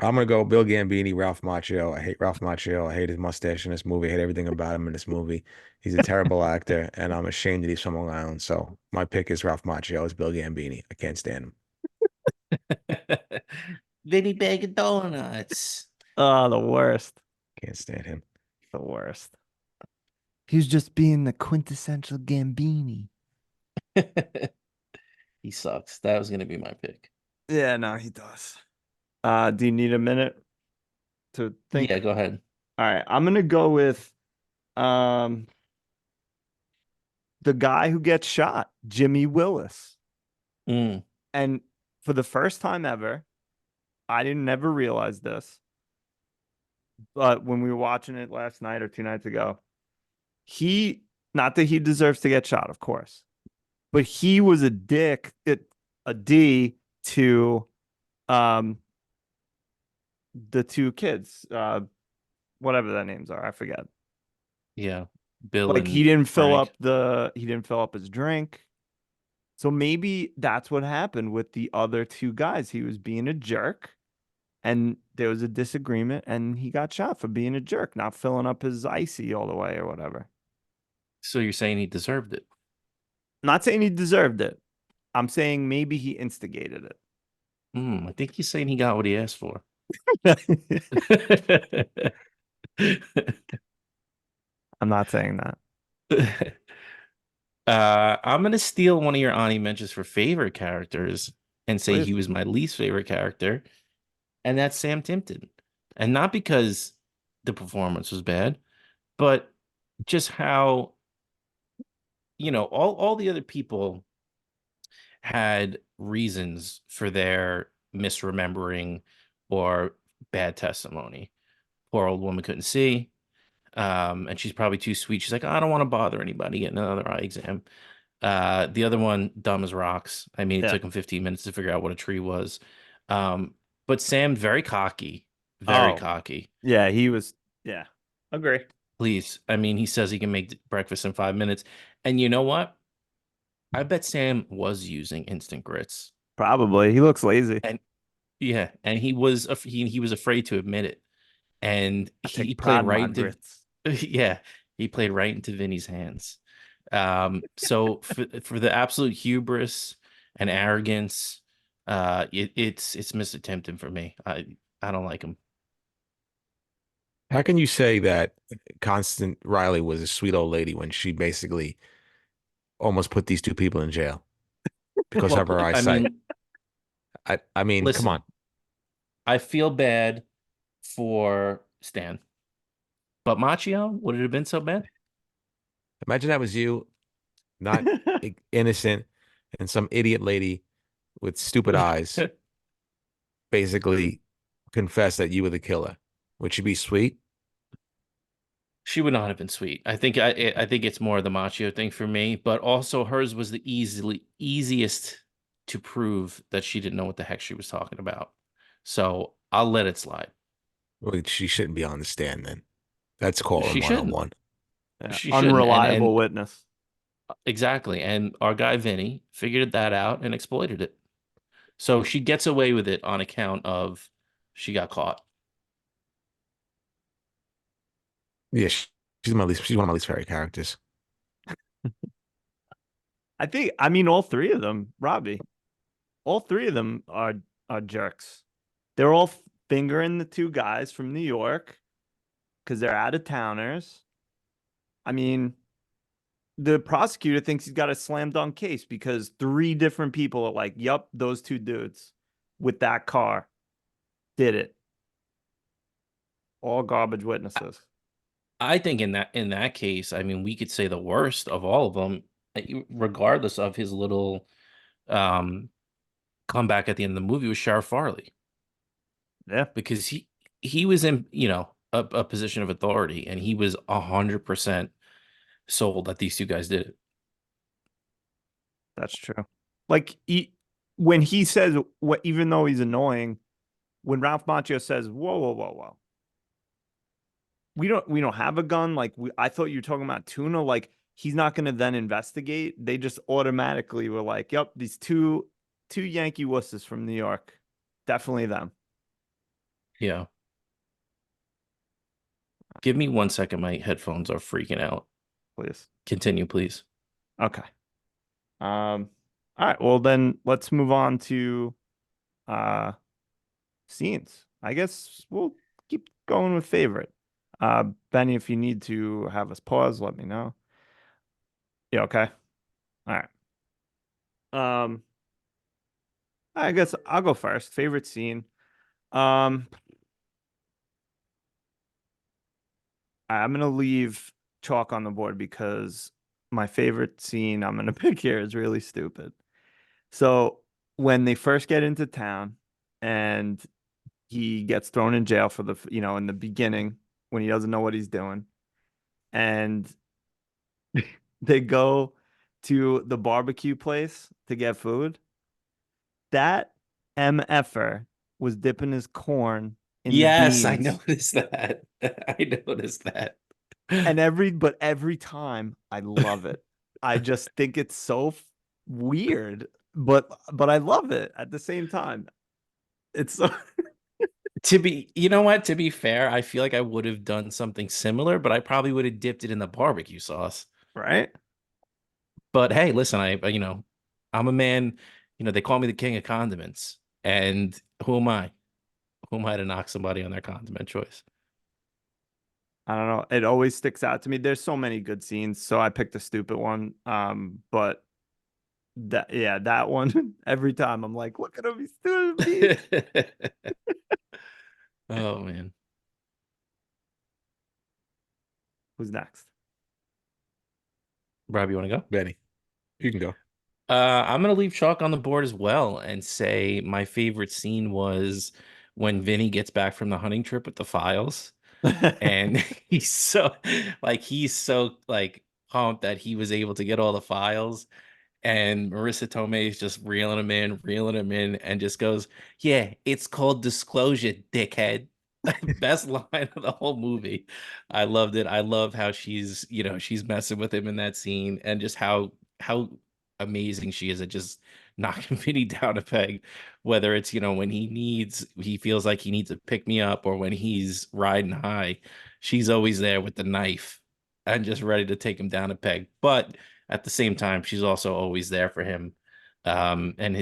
Speaker 1: I'm gonna go Bill Gambini, Ralph Macchio. I hate Ralph Macchio. I hate his mustache in this movie. I hate everything about him in this movie. He's a terrible actor, and I'm ashamed that he's from Long Island. So my pick is Ralph Macchio. It's Bill Gambini. I can't stand him.
Speaker 3: Vinny Bag of Donuts.
Speaker 2: Oh, the worst.
Speaker 1: Can't stand him.
Speaker 2: The worst. He was just being the quintessential Gambini.
Speaker 3: He sucks. That was gonna be my pick.
Speaker 2: Yeah, no, he does. Do you need a minute to think?
Speaker 3: Yeah, go ahead.
Speaker 2: All right, I'm gonna go with um the guy who gets shot, Jimmy Willis.
Speaker 3: Mm,
Speaker 2: And for the first time ever, I didn't never realize this, but when we were watching it last night or 2 nights ago, he not that he deserves to get shot, of course, but he was a D to um the two kids, whatever their names are, I forget.
Speaker 3: yeah. Bill
Speaker 2: Like
Speaker 3: and Frank.
Speaker 2: he didn't fill up his drink. So maybe that's what happened with the other two guys. He was being a jerk and there was a disagreement and he got shot for being a jerk, not filling up his icy all the way or whatever.
Speaker 3: So you're saying he deserved it?
Speaker 2: Not saying he deserved it. I'm saying maybe he instigated
Speaker 3: I think he's saying he got what he asked for.
Speaker 2: it. I'm not saying that.
Speaker 3: I'm gonna steal one of your Ani mentions for favorite characters and say he
Speaker 2: Please.
Speaker 3: was my least favorite character, and that's Sam Timpton. And not because the performance was bad, but just how, all the other people had reasons for their misremembering or bad testimony. Poor old woman couldn't see. And she's probably too sweet. She's like, I don't want to bother anybody getting another eye exam. The other one, dumb as rocks. I mean, it
Speaker 2: Yeah.
Speaker 3: took him 15 minutes to figure out what a tree was. But Sam, very cocky, very
Speaker 2: Oh,
Speaker 3: cocky.
Speaker 2: yeah, he was. Yeah. Agree.
Speaker 3: Please. I mean, he says he can make breakfast in 5 minutes. And you know what? I bet Sam was using instant grits.
Speaker 2: Probably. He looks lazy.
Speaker 3: And yeah, and he was afraid to admit it. And
Speaker 2: I
Speaker 3: he
Speaker 2: take
Speaker 3: played
Speaker 2: pride in
Speaker 3: right
Speaker 2: my
Speaker 3: into
Speaker 2: grits.
Speaker 3: yeah, he played right into Vinny's hands. So for the absolute hubris and arrogance, it's Mr. Tempton for me. I don't like him.
Speaker 1: How can you say that Constant Riley was a sweet old lady when she basically almost put these two people in jail because
Speaker 2: Well,
Speaker 1: of her
Speaker 3: I
Speaker 1: eyesight?
Speaker 3: mean,
Speaker 1: I mean, come
Speaker 3: listen,
Speaker 1: on.
Speaker 3: I feel bad for Stan, but Machio, would it have been so bad?
Speaker 1: Imagine that was you, not innocent, and some idiot lady with stupid eyes basically confessed that you were the killer. Would she be sweet?
Speaker 3: She would not have been sweet. I think it's more the Machio thing for me, but also hers was the easiest to prove that she didn't know what the heck she was talking about. So I'll let it slide.
Speaker 1: Well, she shouldn't be on the stand then. That's calling
Speaker 3: She shouldn't.
Speaker 1: 101.
Speaker 2: yeah,
Speaker 3: She shouldn't. And
Speaker 2: unreliable witness.
Speaker 3: exactly. And our guy Vinny figured that out and exploited it. So she gets away with it on account of she got caught.
Speaker 1: Yeah, she's one of my least favorite characters.
Speaker 2: I mean, all three of them, Robbie, all three of them are jerks. They're all fingering the two guys from New York because they're out of towners. I mean, the prosecutor thinks he's got a slam dunk case because three different people are like, "Yup, those two dudes with that car did it." All garbage witnesses.
Speaker 3: I think in that case, I mean, we could say the worst of all of them, regardless of his little um comeback at the end of the movie, was Sheriff Farley
Speaker 2: Yeah,
Speaker 3: because he was in a position of authority and he was 100% sold that these two guys did it.
Speaker 2: that's true. Like when he says what, even though he's annoying, when Ralph Macchio says, "Whoa, whoa, whoa, whoa, we don't have a gun," like I thought you were talking about tuna. Like he's not going to then investigate. They just automatically were like, "Yep, these two Yankee wusses from New York, definitely them."
Speaker 3: Yeah. Give me 1 second. My headphones are freaking out.
Speaker 2: Please.
Speaker 3: Continue, please.
Speaker 2: Okay. All right. Well, then let's move on to uh scenes. I guess we'll keep going with favorite. Benny, if you need to have us pause, let me know. Yeah, okay. All right. Um, I guess I'll go first. Favorite scene. Um, I'm gonna leave chalk on the board because my favorite scene I'm gonna pick here is really stupid. So when they first get into town and he gets thrown in jail for in the beginning when he doesn't know what he's doing, and they go to the barbecue place to get food. That MFer was dipping his corn in the
Speaker 3: Yes, I
Speaker 2: beans.
Speaker 3: noticed that. I noticed that.
Speaker 2: And every time I love it. I just think it's so weird, but I love it at the same time. It's so
Speaker 3: You know what? To be fair, I feel like I would have done something similar, but I probably would have dipped it in the barbecue sauce.
Speaker 2: right.
Speaker 3: But hey, listen, I'm a man, they call me the king of condiments. And who am I? Who am I to knock somebody on their condiment choice?
Speaker 2: I don't know. It always sticks out to me. There's so many good scenes, so I picked a stupid one. But that one every time I'm like, what could I be stupid?
Speaker 3: Oh man.
Speaker 2: Who's next?
Speaker 3: Rob, you want to go?
Speaker 1: Benny, you can go.
Speaker 3: I'm gonna leave chalk on the board as well and say my favorite scene was when Vinny gets back from the hunting trip with the files, and he's so pumped that he was able to get all the files, and Marisa Tomei is just reeling him in, and just goes, "Yeah, it's called disclosure, dickhead." Best line of the whole movie. I loved it. I love how she's messing with him in that scene, and just how amazing she is at just knocking Vinny down a peg. Whether it's when he feels like he needs to pick me up, or when he's riding high, she's always there with the knife and just ready to take him down a peg. But at the same time, she's also always there for him, and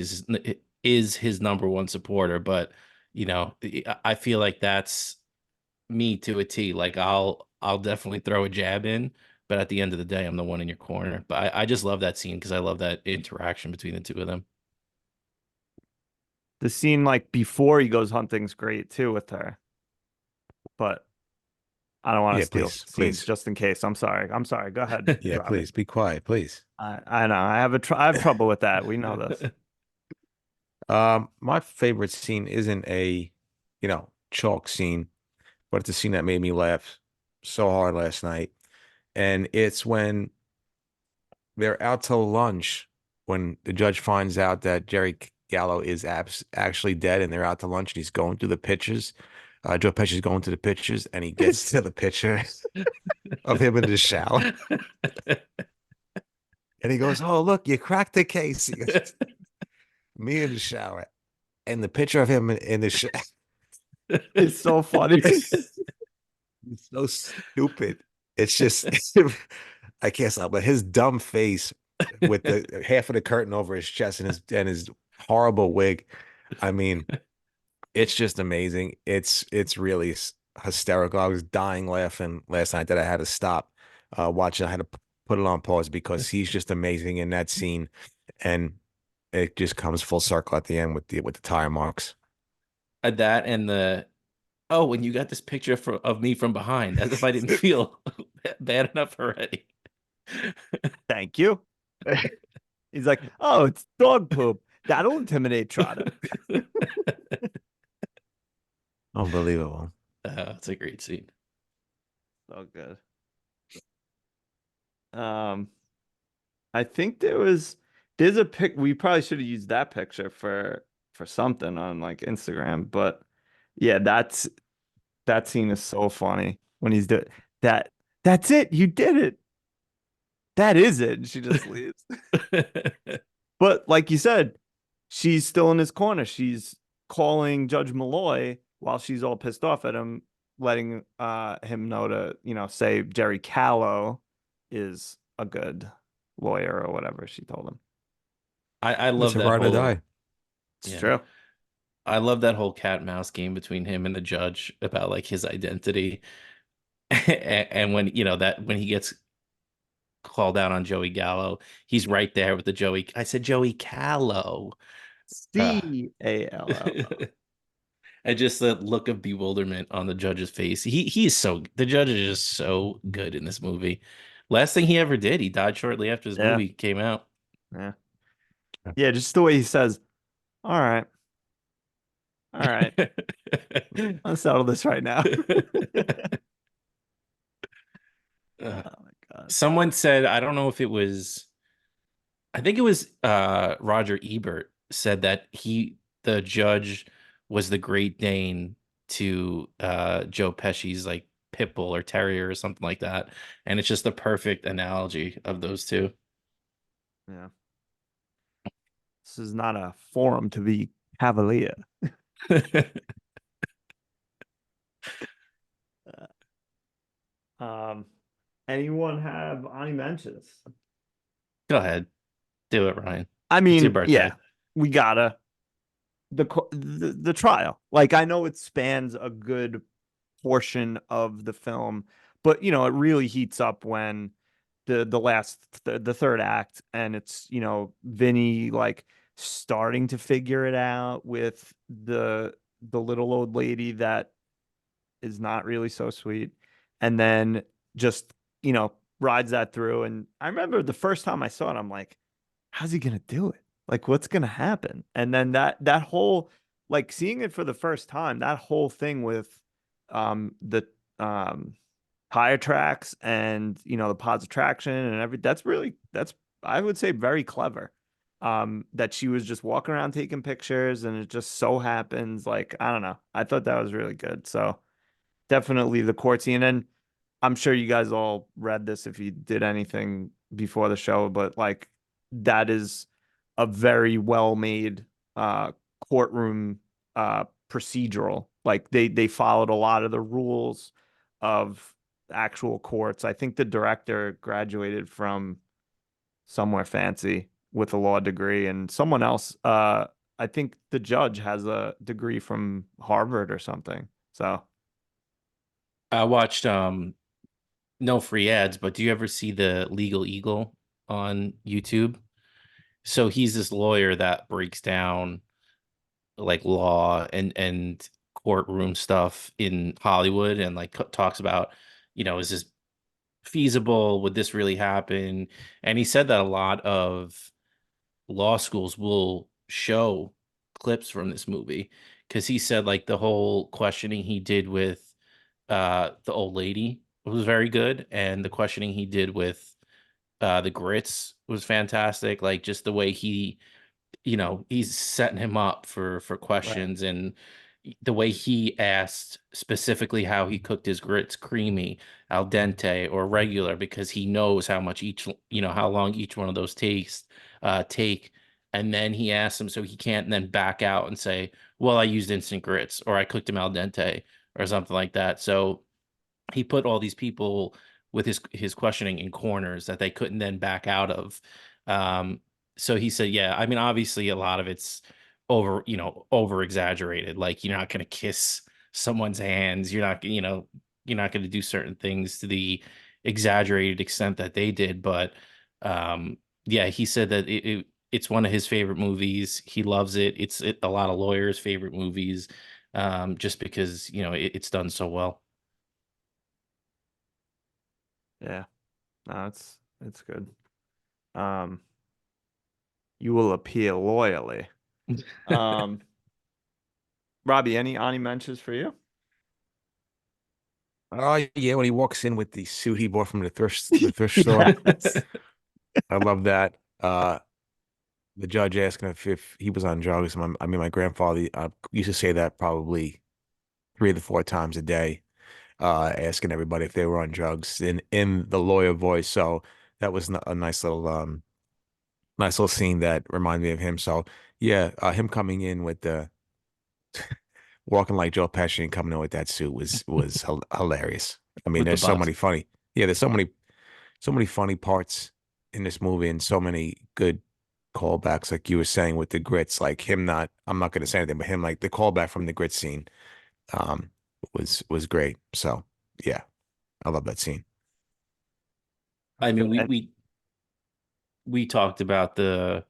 Speaker 3: is his number one supporter. But I feel like that's me to a T. Like I'll definitely throw a jab in, but at the end of the day, I'm the one in your corner. But I just love that scene because I love that interaction between the two of them.
Speaker 2: The scene like before he goes hunting's great too with her, but I don't want to
Speaker 1: Yeah,
Speaker 2: steal
Speaker 1: please,
Speaker 2: scenes
Speaker 1: please.
Speaker 2: just in case. I'm sorry. I'm sorry. Go ahead,
Speaker 1: Yeah,
Speaker 2: Robbie.
Speaker 1: please be quiet, please.
Speaker 2: I know. I have trouble with that. We know this.
Speaker 1: My favorite scene isn't a, chalk scene, but it's a scene that made me laugh so hard last night. And it's when they're out to lunch when the judge finds out that Jerry Gallo is actually dead, and they're out to lunch and he's going through the pictures. Joe Pesci's going to the pictures and he gets to the picture of him in the shower and he goes, "Oh, look, you cracked the case." He goes, "Me in the shower." And the picture of him in the shower.
Speaker 2: It's so funny.
Speaker 1: It's so stupid. It's just I can't stop. But his dumb face with the half of the curtain over his chest and his horrible wig. I mean, it's just amazing. It's really hysterical. I was dying laughing last night that I had to stop watching. I had to put it on pause because he's just amazing in that scene, and it just comes full circle at the end with the tire marks.
Speaker 3: That and when you got this picture of me from behind, as if I didn't feel bad enough already.
Speaker 2: Thank you. He's like, oh, it's dog poop. That'll intimidate Trotter.
Speaker 1: Unbelievable.
Speaker 3: It's a great scene.
Speaker 2: So good. Um, I think there's a pic. We probably should have used that picture for something on like Instagram, but yeah, that scene is so funny when he's doing that. That's it. You did it. That is it. And she just leaves. But like you said, she's still in his corner. She's calling Judge Malloy while she's all pissed off at him, letting him know to, say Jerry Callow is a good lawyer or whatever she told him.
Speaker 3: I
Speaker 1: It's
Speaker 3: love
Speaker 1: a
Speaker 3: that
Speaker 1: ride or
Speaker 3: whole
Speaker 1: die.
Speaker 2: It's
Speaker 3: yeah.
Speaker 2: true.
Speaker 3: I love that whole cat and mouse game between him and the judge about like his identity. And when that when he gets called out on Joey Gallo, he's right there with the Joey. I said Joey Callow. Uh,
Speaker 2: Callo.
Speaker 3: and just the look of bewilderment on the judge's face. He is so the judge is just so good in this movie. Last thing he ever did, he died shortly after this
Speaker 2: Yeah.
Speaker 3: movie came out.
Speaker 2: Yeah. Yeah. Just the way he says, all right. All right. Let's settle this right now.
Speaker 3: Uh,
Speaker 2: Oh my God.
Speaker 3: someone said, I don't know if it was, I think it was Roger Ebert said that the judge was the Great Dane to Joe Pesci's like pit bull or terrier or something like that. And it's just the perfect analogy of those two.
Speaker 2: Yeah. This is not a forum to be cavalier. Um, anyone have any mentions?
Speaker 3: Go ahead. Do it, Ryan.
Speaker 2: I
Speaker 3: It's your
Speaker 2: mean,
Speaker 3: birthday.
Speaker 2: yeah, we gotta the trial. Like I know it spans a good portion of the film, but it really heats up when the third act, and it's Vinny like starting to figure it out with the little old lady that is not really so sweet, and then just rides that through. And I remember the first time I saw it, I'm like, how's he gonna do it? Like, what's gonna happen? And then that whole, like, seeing it for the first time, that whole thing with the um tire tracks and the pods of traction and that's I would say very clever. That she was just walking around taking pictures, and it just so happens, like, I don't know. I thought that was really good. So definitely the court scene. And I'm sure you guys all read this if you did anything before the show, but like that is a very well made courtroom procedural. Like they followed a lot of the rules of actual courts. I think the director graduated from somewhere fancy with a law degree, and someone else, I think the judge has a degree from Harvard or something. So
Speaker 3: I watched no free ads, but do you ever see the Legal Eagle on YouTube? So he's this lawyer that breaks down like law and courtroom stuff in Hollywood and like talks about, is this feasible? Would this really happen? And he said that a lot of law schools will show clips from this movie because he said like the whole questioning he did with the old lady was very good, and the questioning he did with the grits was fantastic. Like just the way he's setting him up for
Speaker 2: right,
Speaker 3: questions, and the way he asked specifically how he cooked his grits, creamy, al dente, or regular, because he knows how much how long each one of those take. And then he asks him so he can't then back out and say, well, I used instant grits or I cooked them al dente or something like that. So he put all these people with his questioning in corners that they couldn't then back out of. Um, so he said, yeah, I mean, obviously a lot of it's over exaggerated. Like you're not going to kiss someone's hands. You're not going to do certain things to the exaggerated extent that they did. But yeah, he said that it's one of his favorite movies. He loves it. A lot of lawyers' favorite movies, just because it's done so well.
Speaker 2: yeah. No, it's good. Um, you will appeal loyally. Um, Robbie, any mentions for you?
Speaker 1: Oh yeah, when he walks in with the suit he bought from the thrift store.
Speaker 2: Yes.
Speaker 1: I love that. The judge asking if he was on drugs. My grandfather used to say that probably 3 to 4 times a day, asking everybody if they were on drugs in the lawyer voice. So that was a nice little scene that reminded me of him. So yeah, him coming in with the walking like Joe Pesci and coming in with that suit was hilarious. I mean,
Speaker 3: With the
Speaker 1: there's so
Speaker 3: butt.
Speaker 1: many funny, yeah, there's so many funny parts in this movie and so many good callbacks, like you were saying with the grits, like him not, I'm not going to say anything, but him like the callback from the grit scene, um, was great. So yeah, I love that scene.
Speaker 3: I mean, we
Speaker 2: And
Speaker 3: we we talked about the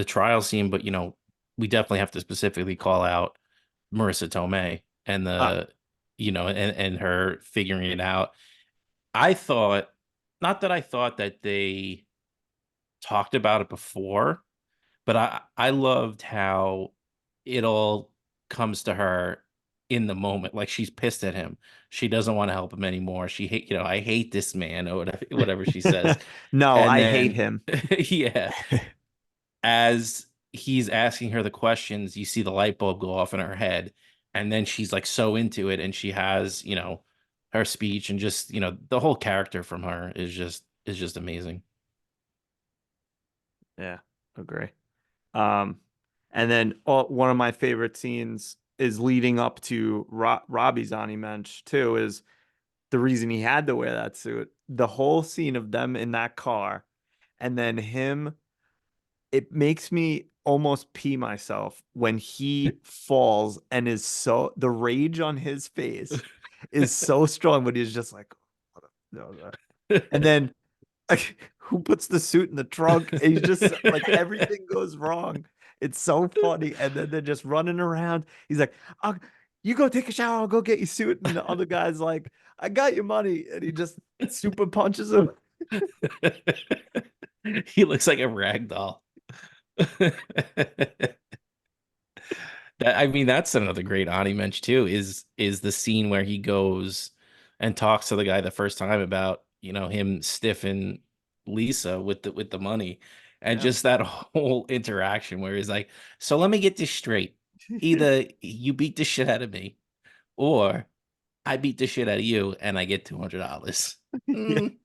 Speaker 3: trial scene, but we definitely have to specifically call out Marissa Tomei and
Speaker 2: uh,
Speaker 3: and her figuring it out. I thought, not that I thought that they talked about it before, but I loved how it all comes to her in the moment. Like she's pissed at him. She doesn't want to help him anymore. She hate, I hate this man or whatever she says.
Speaker 2: no,
Speaker 3: And
Speaker 2: I hate
Speaker 3: then
Speaker 2: him.
Speaker 3: yeah, as he's asking her the questions, you see the light bulb go off in her head, and then she's like so into it, and she has, her speech, and just, the whole character from her is just amazing.
Speaker 2: Yeah, agree. Um, and then one of my favorite scenes is leading up to Robbie's Ani Mensch too, is the reason he had to wear that suit. The whole scene of them in that car, and then him, it makes me almost pee myself when he falls and is so the rage on his face is so strong, but he's just like, and then like, who puts the suit in the trunk? And he's just like everything goes wrong. It's so funny. And then they're just running around. He's like, "Oh, you go take a shower, I'll go get your suit." And the other guy's like, "I got your money." And he just super punches him.
Speaker 3: He looks like a rag doll. I mean, that's another great Ani Mensch too, is the scene where he goes and talks to the guy the first time about, him stiffing Lisa with the money. And
Speaker 2: Yeah.
Speaker 3: just that whole interaction where he's like, "So let me get this straight. Either you beat the shit out of me, or I beat the shit out of you and I get $200.
Speaker 2: Yeah.
Speaker 3: Mm,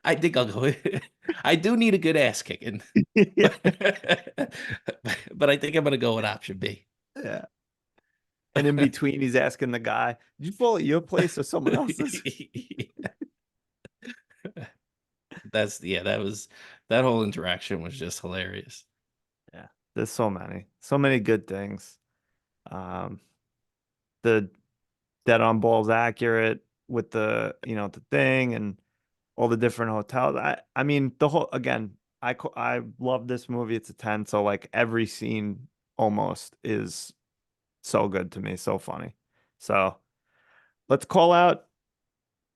Speaker 3: I think I'll go. I do need a good ass kicking,
Speaker 2: Yeah.
Speaker 3: but but I think I'm gonna go with option B."
Speaker 2: Yeah. And in between, he's asking the guy, "Did you fall at your place or someone else's?"
Speaker 3: That whole interaction was just hilarious.
Speaker 2: Yeah. There's so many good things. Um, the dead on balls accurate with the thing and all the different hotels. I mean the whole again. I love this movie. It's a 10. So like every scene almost is so good to me, so funny. So let's call out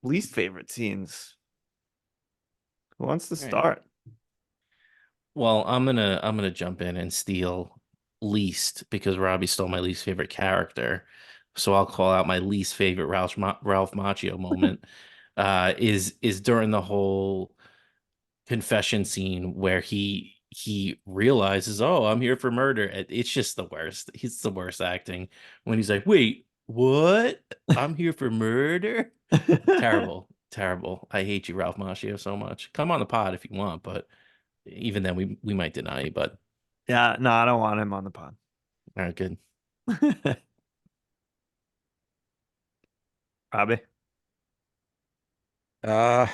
Speaker 2: least favorite scenes. Who wants to
Speaker 3: All right.
Speaker 2: start?
Speaker 3: Well, I'm gonna jump in and steal least because Robbie stole my least favorite character. So I'll call out my least favorite Ralph Macchio moment. Is during the whole confession scene where he realizes, "Oh, I'm here for murder." It's just the worst. He's the worst acting when he's like, "Wait, what? I'm here for murder?" Terrible, terrible. I hate you, Ralph Macchio, so much. Come on the pod if you want, but even then, we might deny you. But
Speaker 2: Yeah, no, I don't want him on the pod.
Speaker 3: all right, good.
Speaker 2: Robbie.
Speaker 1: Uh,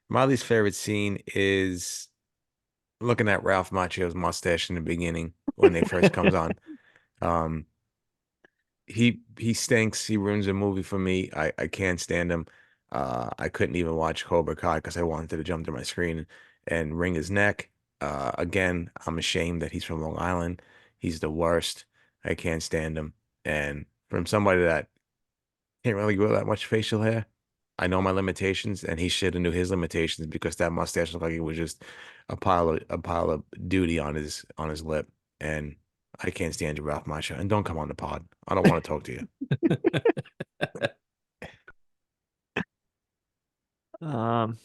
Speaker 1: my least favorite scene is looking at Ralph Macchio's mustache in the beginning when they first comes on. Um, he stinks. He ruins a movie for me. I can't stand him. I couldn't even watch Cobra Kai because I wanted to jump to my screen and wring his neck. Again, I'm ashamed that he's from Long Island. He's the worst. I can't stand him. And from somebody that can't really grow that much facial hair, I know my limitations, and he should have knew his limitations because that mustache looked like it was just a pile of duty on his lip. And I can't stand you, Ralph Macchio. And don't come on the pod. I don't want to talk to you.
Speaker 2: Um,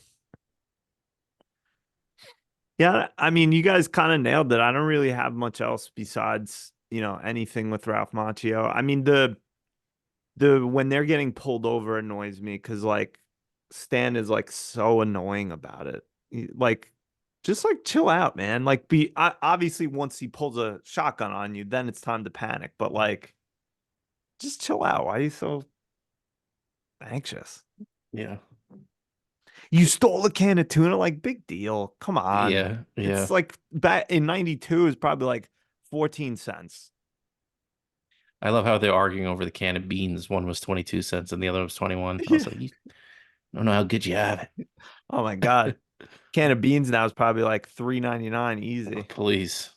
Speaker 2: yeah, I mean, you guys kind of nailed it. I don't really have much else besides, anything with Ralph Macchio. I mean, the when they're getting pulled over annoys me because like Stan is like so annoying about it. Like, just like chill out, man. Like, obviously once he pulls a shotgun on you, then it's time to panic. But like, just chill out. Why are you so anxious?
Speaker 3: Yeah,
Speaker 2: You stole a can of tuna, like big deal. Come on.
Speaker 3: yeah, yeah.
Speaker 2: It's like back in 92 is probably like 14 cents.
Speaker 3: I love how they're arguing over the can of beans. One was 22 cents and the other was 21. I was like, you don't know how good you have it.
Speaker 2: Oh my God. Can of beans now is probably like $3.99
Speaker 3: Oh,
Speaker 2: easy.
Speaker 3: please.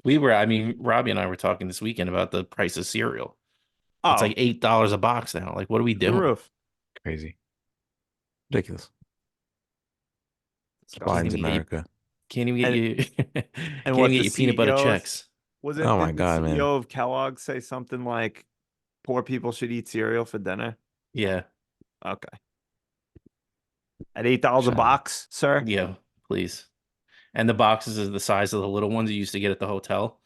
Speaker 3: I mean, Robbie and I were talking this weekend about the price of cereal. It's like
Speaker 2: Oh,
Speaker 3: $8 a box now. Like, what are we
Speaker 2: through the
Speaker 3: doing?
Speaker 2: roof.
Speaker 1: Crazy. Ridiculous.
Speaker 3: Can't
Speaker 2: Disgusting.
Speaker 1: Biden's
Speaker 3: even get you,
Speaker 1: America.
Speaker 3: can't even get
Speaker 2: And
Speaker 3: you,
Speaker 2: and
Speaker 3: can't even
Speaker 2: what
Speaker 3: get
Speaker 2: the
Speaker 3: your peanut butter
Speaker 2: CEO
Speaker 3: checks.
Speaker 2: was it?
Speaker 1: Oh my
Speaker 2: Didn't the
Speaker 1: God, man.
Speaker 2: CEO of Kellogg say something like poor people should eat cereal for dinner?
Speaker 3: Yeah.
Speaker 2: Okay. At $8 a
Speaker 1: Shut up.
Speaker 2: box, sir.
Speaker 3: Yeah, please. And the boxes is the size of the little ones you used to get at the hotel.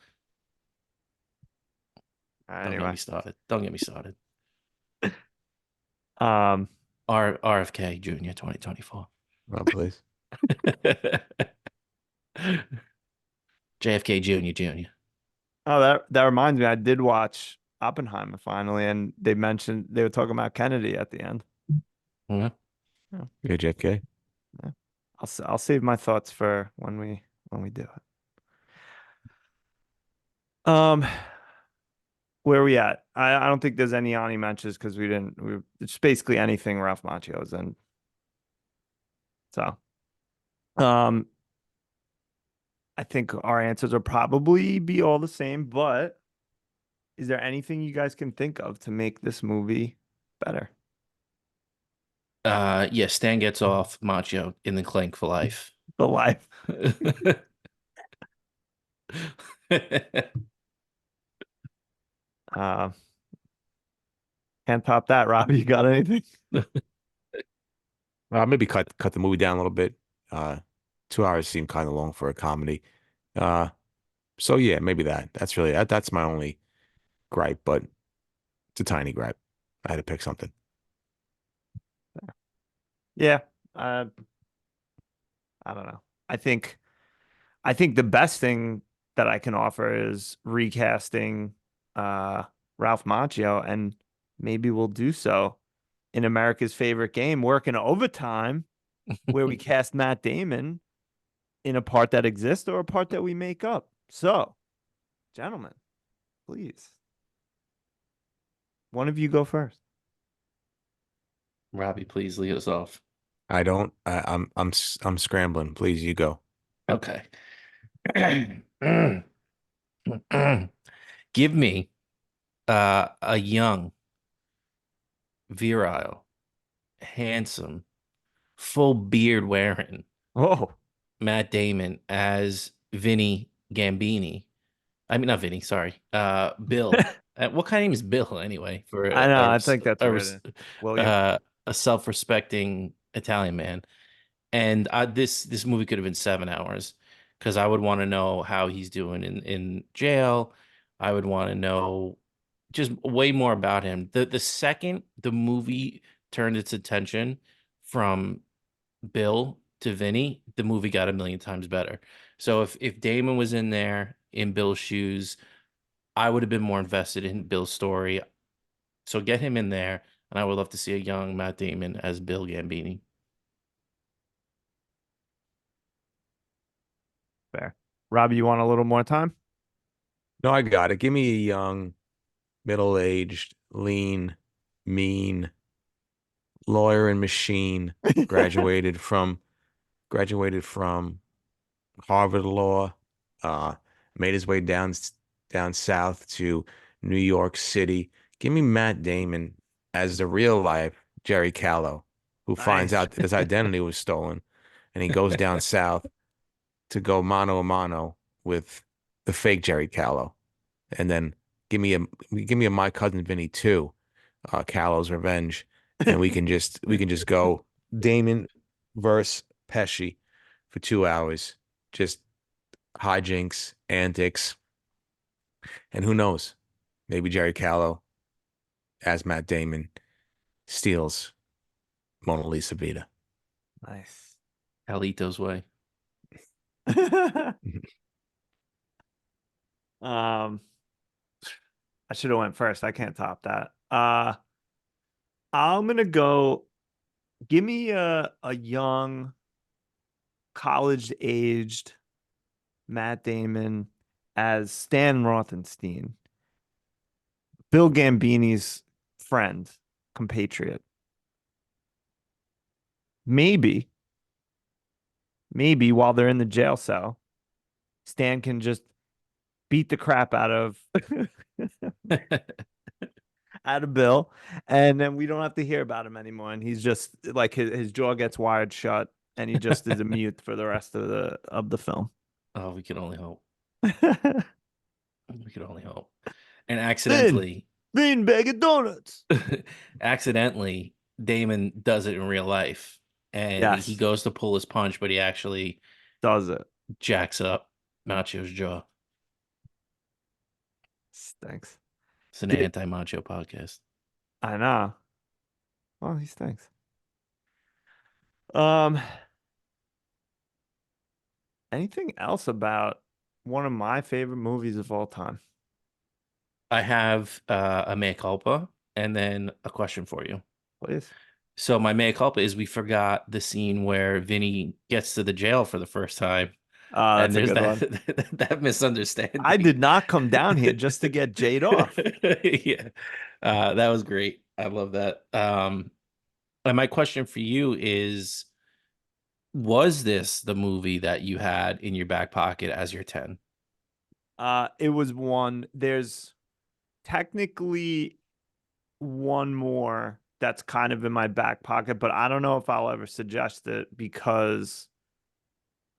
Speaker 3: Don't get
Speaker 2: Anyway.
Speaker 3: me started. Don't get me started.
Speaker 2: Um,
Speaker 3: RFK Jr. 2024.
Speaker 1: Oh, please.
Speaker 3: JFK Jr. Jr.
Speaker 2: oh, that reminds me, I did watch Oppenheimer finally, and they were talking about Kennedy at the end.
Speaker 3: Yeah.
Speaker 2: Yeah,
Speaker 1: Yeah, JFK.
Speaker 2: yeah. I'll save my thoughts for when we do it. Um, where are we at? I don't think there's any Ani mentions because it's basically anything Ralph Macchio's in. So, um, I think our answers will probably be all the same, but is there anything you guys can think of to make this movie better?
Speaker 3: Yeah, Stan gets off Macho in the clink for life.
Speaker 2: The life. Uh, can't top that, Robbie. You got anything?
Speaker 1: Maybe cut the movie down a little bit. 2 hours seemed kind of long for a comedy. Uh, so yeah, maybe that's my only gripe, but it's a tiny gripe. I had to pick something.
Speaker 2: Yeah. Uh, I don't know. I think the best thing that I can offer is recasting uh Ralph Macchio, and maybe we'll do so in America's favorite game, working overtime, where we cast Matt Damon in a part that exists or a part that we make up. So, gentlemen, please, one of you go first.
Speaker 3: Robbie, please lead us off.
Speaker 1: I don't. I'm scrambling. Please, you go.
Speaker 3: Okay. Give me a young, virile, handsome, full beard wearing
Speaker 2: Oh,
Speaker 3: Matt Damon as Vinny Gambini. I mean, not Vinny, sorry. Bill. What kind of name is Bill anyway for
Speaker 2: I know. I think that's weird. William.
Speaker 3: a self-respecting Italian man? And this movie could have been 7 hours because I would want to know how he's doing in jail. I would want to know just way more about him. The second the movie turned its attention from Bill to Vinny, the movie got a million times better. So if Damon was in there in Bill's shoes, I would have been more invested in Bill's story. So get him in there, and I would love to see a young Matt Damon as Bill Gambini.
Speaker 2: Fair. Robbie, you want a little more time?
Speaker 1: No, I got it. Give me a young, middle-aged, lean, mean lawyer and machine. Graduated from graduated from Harvard Law. Uh, made his way down south to New York City. Give me Matt Damon as the real life Jerry Callow, who finds
Speaker 2: Nice.
Speaker 1: out that his identity was stolen, and he goes down south to go mano a mano with the fake Jerry Callow. And then give me a My Cousin Vinny 2, Callow's Revenge, and we can just go Damon versus Pesci for 2 hours. Just hijinks, antics, and who knows? Maybe Jerry Callow as Matt Damon steals Mona Lisa Vita.
Speaker 2: Nice.
Speaker 3: Alito's way.
Speaker 2: Um, I should have went first. I can't top that. I'm gonna go. Give me a young, college aged Matt Damon as Stan Rothenstein. Bill Gambini's friend, compatriot. Maybe, maybe while they're in the jail cell, Stan can just beat the crap out of out of Bill, and then we don't have to hear about him anymore. And he's just like his jaw gets wired shut, and he just is a mute for the rest of the film.
Speaker 3: Oh, we can only hope. We could only hope. And
Speaker 2: Vin,
Speaker 3: accidentally,
Speaker 2: Vin, bag of donuts.
Speaker 3: accidentally, Damon does it in real life, and he
Speaker 2: Yes,
Speaker 3: goes to pull his punch, but he actually
Speaker 2: does it.
Speaker 3: jacks up Macho's jaw.
Speaker 2: Stinks.
Speaker 3: It's an
Speaker 2: Did
Speaker 3: anti-Macho podcast.
Speaker 2: I know? Well, he stinks. Um, anything else about one of my favorite movies of all time?
Speaker 3: I have a mea culpa and then a question for you.
Speaker 2: Please.
Speaker 3: So my mea culpa is we forgot the scene where Vinny gets to the jail for the first time, and
Speaker 2: That's a
Speaker 3: there's
Speaker 2: good
Speaker 3: that
Speaker 2: one.
Speaker 3: that
Speaker 2: I
Speaker 3: misunderstanding.
Speaker 2: did not come down here just to get Jade off.
Speaker 3: Yeah, that was great. I love that. And my question for you is, was this the movie that you had in your back pocket as your 10?
Speaker 2: It was one. There's technically one more that's kind of in my back pocket, but I don't know if I'll ever suggest it because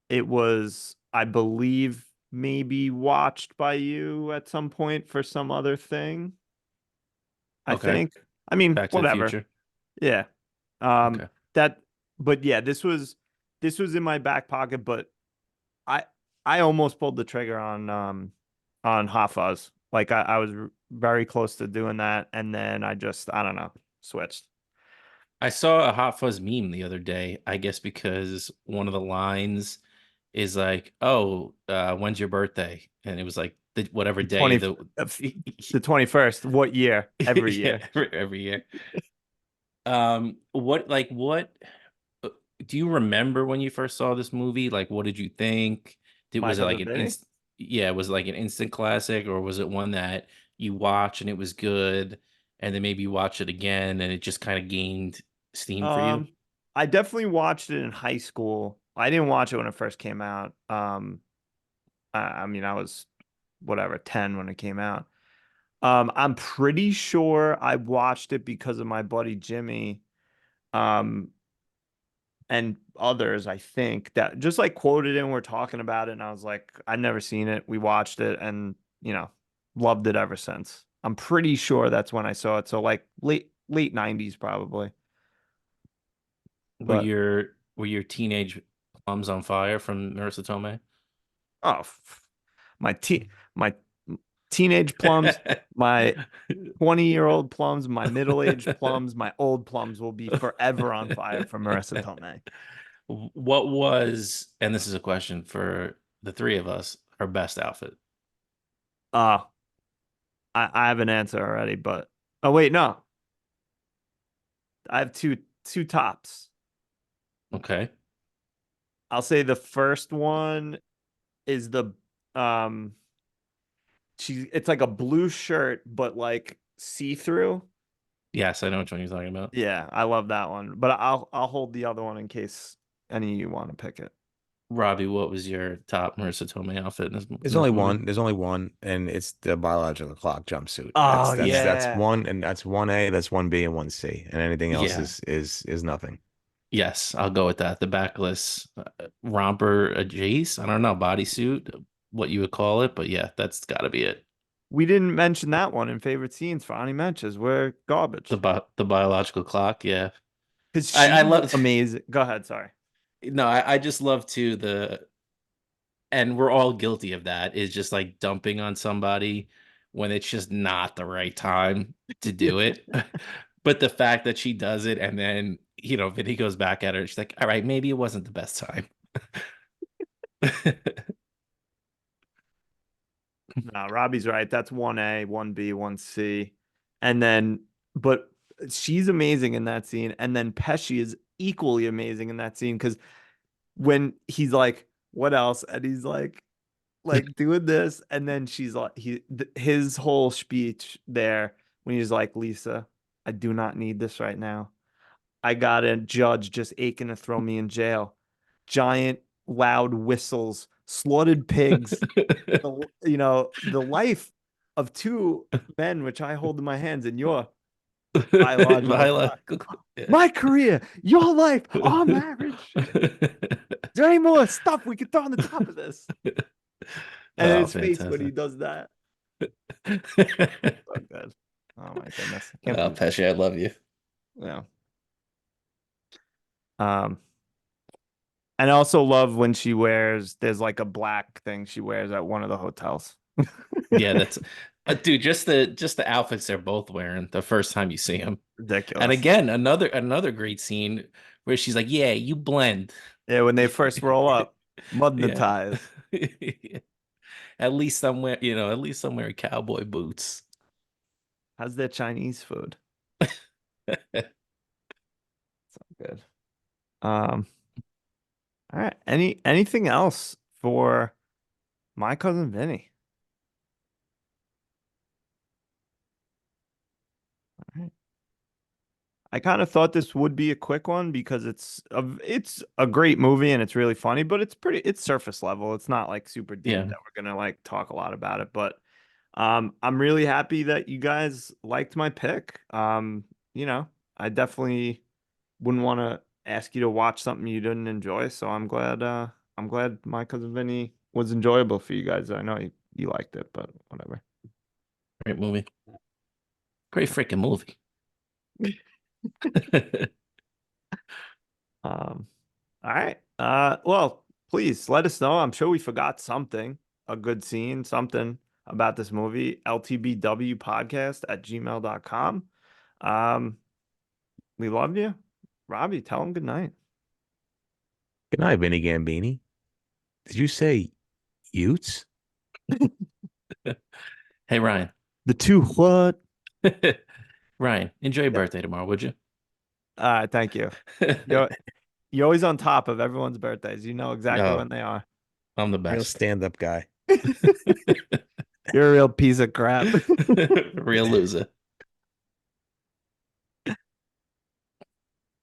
Speaker 2: it was, I believe, maybe watched by you at some point for some other thing. I
Speaker 3: Okay,
Speaker 2: think. I mean,
Speaker 3: Back to the
Speaker 2: whatever.
Speaker 3: Future.
Speaker 2: Yeah.
Speaker 3: Okay.
Speaker 2: That, but yeah, this was in my back pocket, but I I almost pulled the trigger on Hot Fuzz. Like I was very close to doing that, and then I don't know, switched.
Speaker 3: I saw a Hot Fuzz meme the other day, I guess because one of the lines is like, "Oh, when's your birthday?" And it was like whatever
Speaker 2: The
Speaker 3: day
Speaker 2: 20
Speaker 3: the
Speaker 2: the 21st. What year? Every
Speaker 3: yeah,
Speaker 2: year.
Speaker 3: every year. What uh, do you remember when you first saw this movie? Like, what did you think?
Speaker 2: My
Speaker 3: Was it like
Speaker 2: cousin
Speaker 3: an
Speaker 2: Vinny.
Speaker 3: instant? Yeah, was it like an instant classic, or was it one that you watch and it was good, and then maybe you watch it again and it just kind of gained steam for you?
Speaker 2: Um, I definitely watched it in high school. I didn't watch it when it first came out. I mean, I was whatever 10 when it came out. I'm pretty sure I watched it because of my buddy Jimmy. Um, and others, I think, that just like quoted it and we're talking about it. And I was like, I'd never seen it. We watched it and, loved it ever since. I'm pretty sure that's when I saw it. So like late 90s probably.
Speaker 3: Were
Speaker 2: But
Speaker 3: your teenage plums on fire from Marisa Tomei?
Speaker 2: oh, my teenage plums, my 20-year-old plums, my middle-aged plums, my old plums will be forever on fire for Marissa Tomei.
Speaker 3: What was, and this is a question for the three of us, her best outfit?
Speaker 2: Uh, I have an answer already, but oh wait, no. I have two tops.
Speaker 3: Okay.
Speaker 2: I'll say the first one is the um it's like a blue shirt but like see-through.
Speaker 3: Yes, I know which one you're talking about.
Speaker 2: Yeah, I love that one. But I'll hold the other one in case any of you want to pick it.
Speaker 3: Robbie, what was your top Marissa Tomei outfit in
Speaker 1: There's
Speaker 3: this
Speaker 1: only
Speaker 3: movie?
Speaker 1: one. There's only one, and it's the biological clock jumpsuit.
Speaker 2: Oh
Speaker 1: That's
Speaker 2: yeah.
Speaker 1: one, and that's one A, that's one B, and one C, and anything else
Speaker 3: Yeah.
Speaker 1: is nothing.
Speaker 3: Yes, I'll go with that. The backless romper jace. I don't know, bodysuit, what you would call it, but yeah, that's got to be it.
Speaker 2: We didn't mention that one in favorite scenes for Ani Menches. We're garbage.
Speaker 3: The biological clock. Yeah,
Speaker 2: Because
Speaker 3: I
Speaker 2: she's
Speaker 3: love.
Speaker 2: amazing. Go ahead, sorry.
Speaker 3: No, I just love to and we're all guilty of that. Is just like dumping on somebody when it's just not the right time to do it. But the fact that she does it and then Vinny goes back at her, she's like, "All right, maybe it wasn't the best time."
Speaker 2: No, Robbie's right. That's 1A, 1B, 1C. And then, but she's amazing in that scene. And then Pesci is equally amazing in that scene because when he's like, what else? And he's like doing this. And then she's like, his whole speech there when he's like, Lisa, I do not need this right now. I got a judge just aching to throw me in jail. Giant, loud whistles, slaughtered pigs. The life of two men, which I hold in my hands, and your biological clock.
Speaker 3: Biological. Yeah.
Speaker 2: My career, your life, our marriage. Is there any more stuff we could throw on the top of this? And then
Speaker 3: Oh,
Speaker 2: his face when he
Speaker 3: fantastic.
Speaker 2: does that. So good. Oh my goodness. I can't
Speaker 3: Oh,
Speaker 2: believe
Speaker 3: Pesci, I love you.
Speaker 2: yeah. Um, and I also love when there's like a black thing she wears at one of the hotels.
Speaker 3: Yeah, that's dude, just the outfits they're both wearing the first time you see them. And
Speaker 2: Ridiculous.
Speaker 3: again, another great scene where she's like, "Yeah, you blend."
Speaker 2: Yeah, when they first roll up, mud in the
Speaker 3: Yeah.
Speaker 2: ties.
Speaker 3: At least I'm wearing cowboy boots.
Speaker 2: How's their Chinese food? So good. Um, all right. Anything else for my cousin Vinny? All right. I kind of thought this would be a quick one because it's a great movie and it's really funny, but it's surface level. It's not like super deep
Speaker 3: Yeah,
Speaker 2: that we're gonna like talk a lot about it. But I'm really happy that you guys liked my pick. I definitely wouldn't want to ask you to watch something you didn't enjoy. So I'm glad my cousin Vinny was enjoyable for you guys. I know you liked it, but whatever.
Speaker 3: great movie. Great freaking movie.
Speaker 2: Um, all right. Well, please let us know. I'm sure we forgot something, a good scene, something about this movie. ltbwpodcast@gmail.com. Um, we love you. Robbie, tell him good night.
Speaker 1: Good night, Vinny Gambini. Did you say Utes?
Speaker 3: Hey, Ryan.
Speaker 2: The two what?
Speaker 3: Ryan, enjoy your
Speaker 2: Yep.
Speaker 3: birthday tomorrow, would you?
Speaker 2: Thank you. You're always on top of everyone's birthdays. You know exactly
Speaker 3: Oh,
Speaker 2: when they are.
Speaker 3: I'm the
Speaker 1: Real
Speaker 3: best.
Speaker 1: stand-up guy.
Speaker 2: You're a real piece of crap.
Speaker 3: Real loser.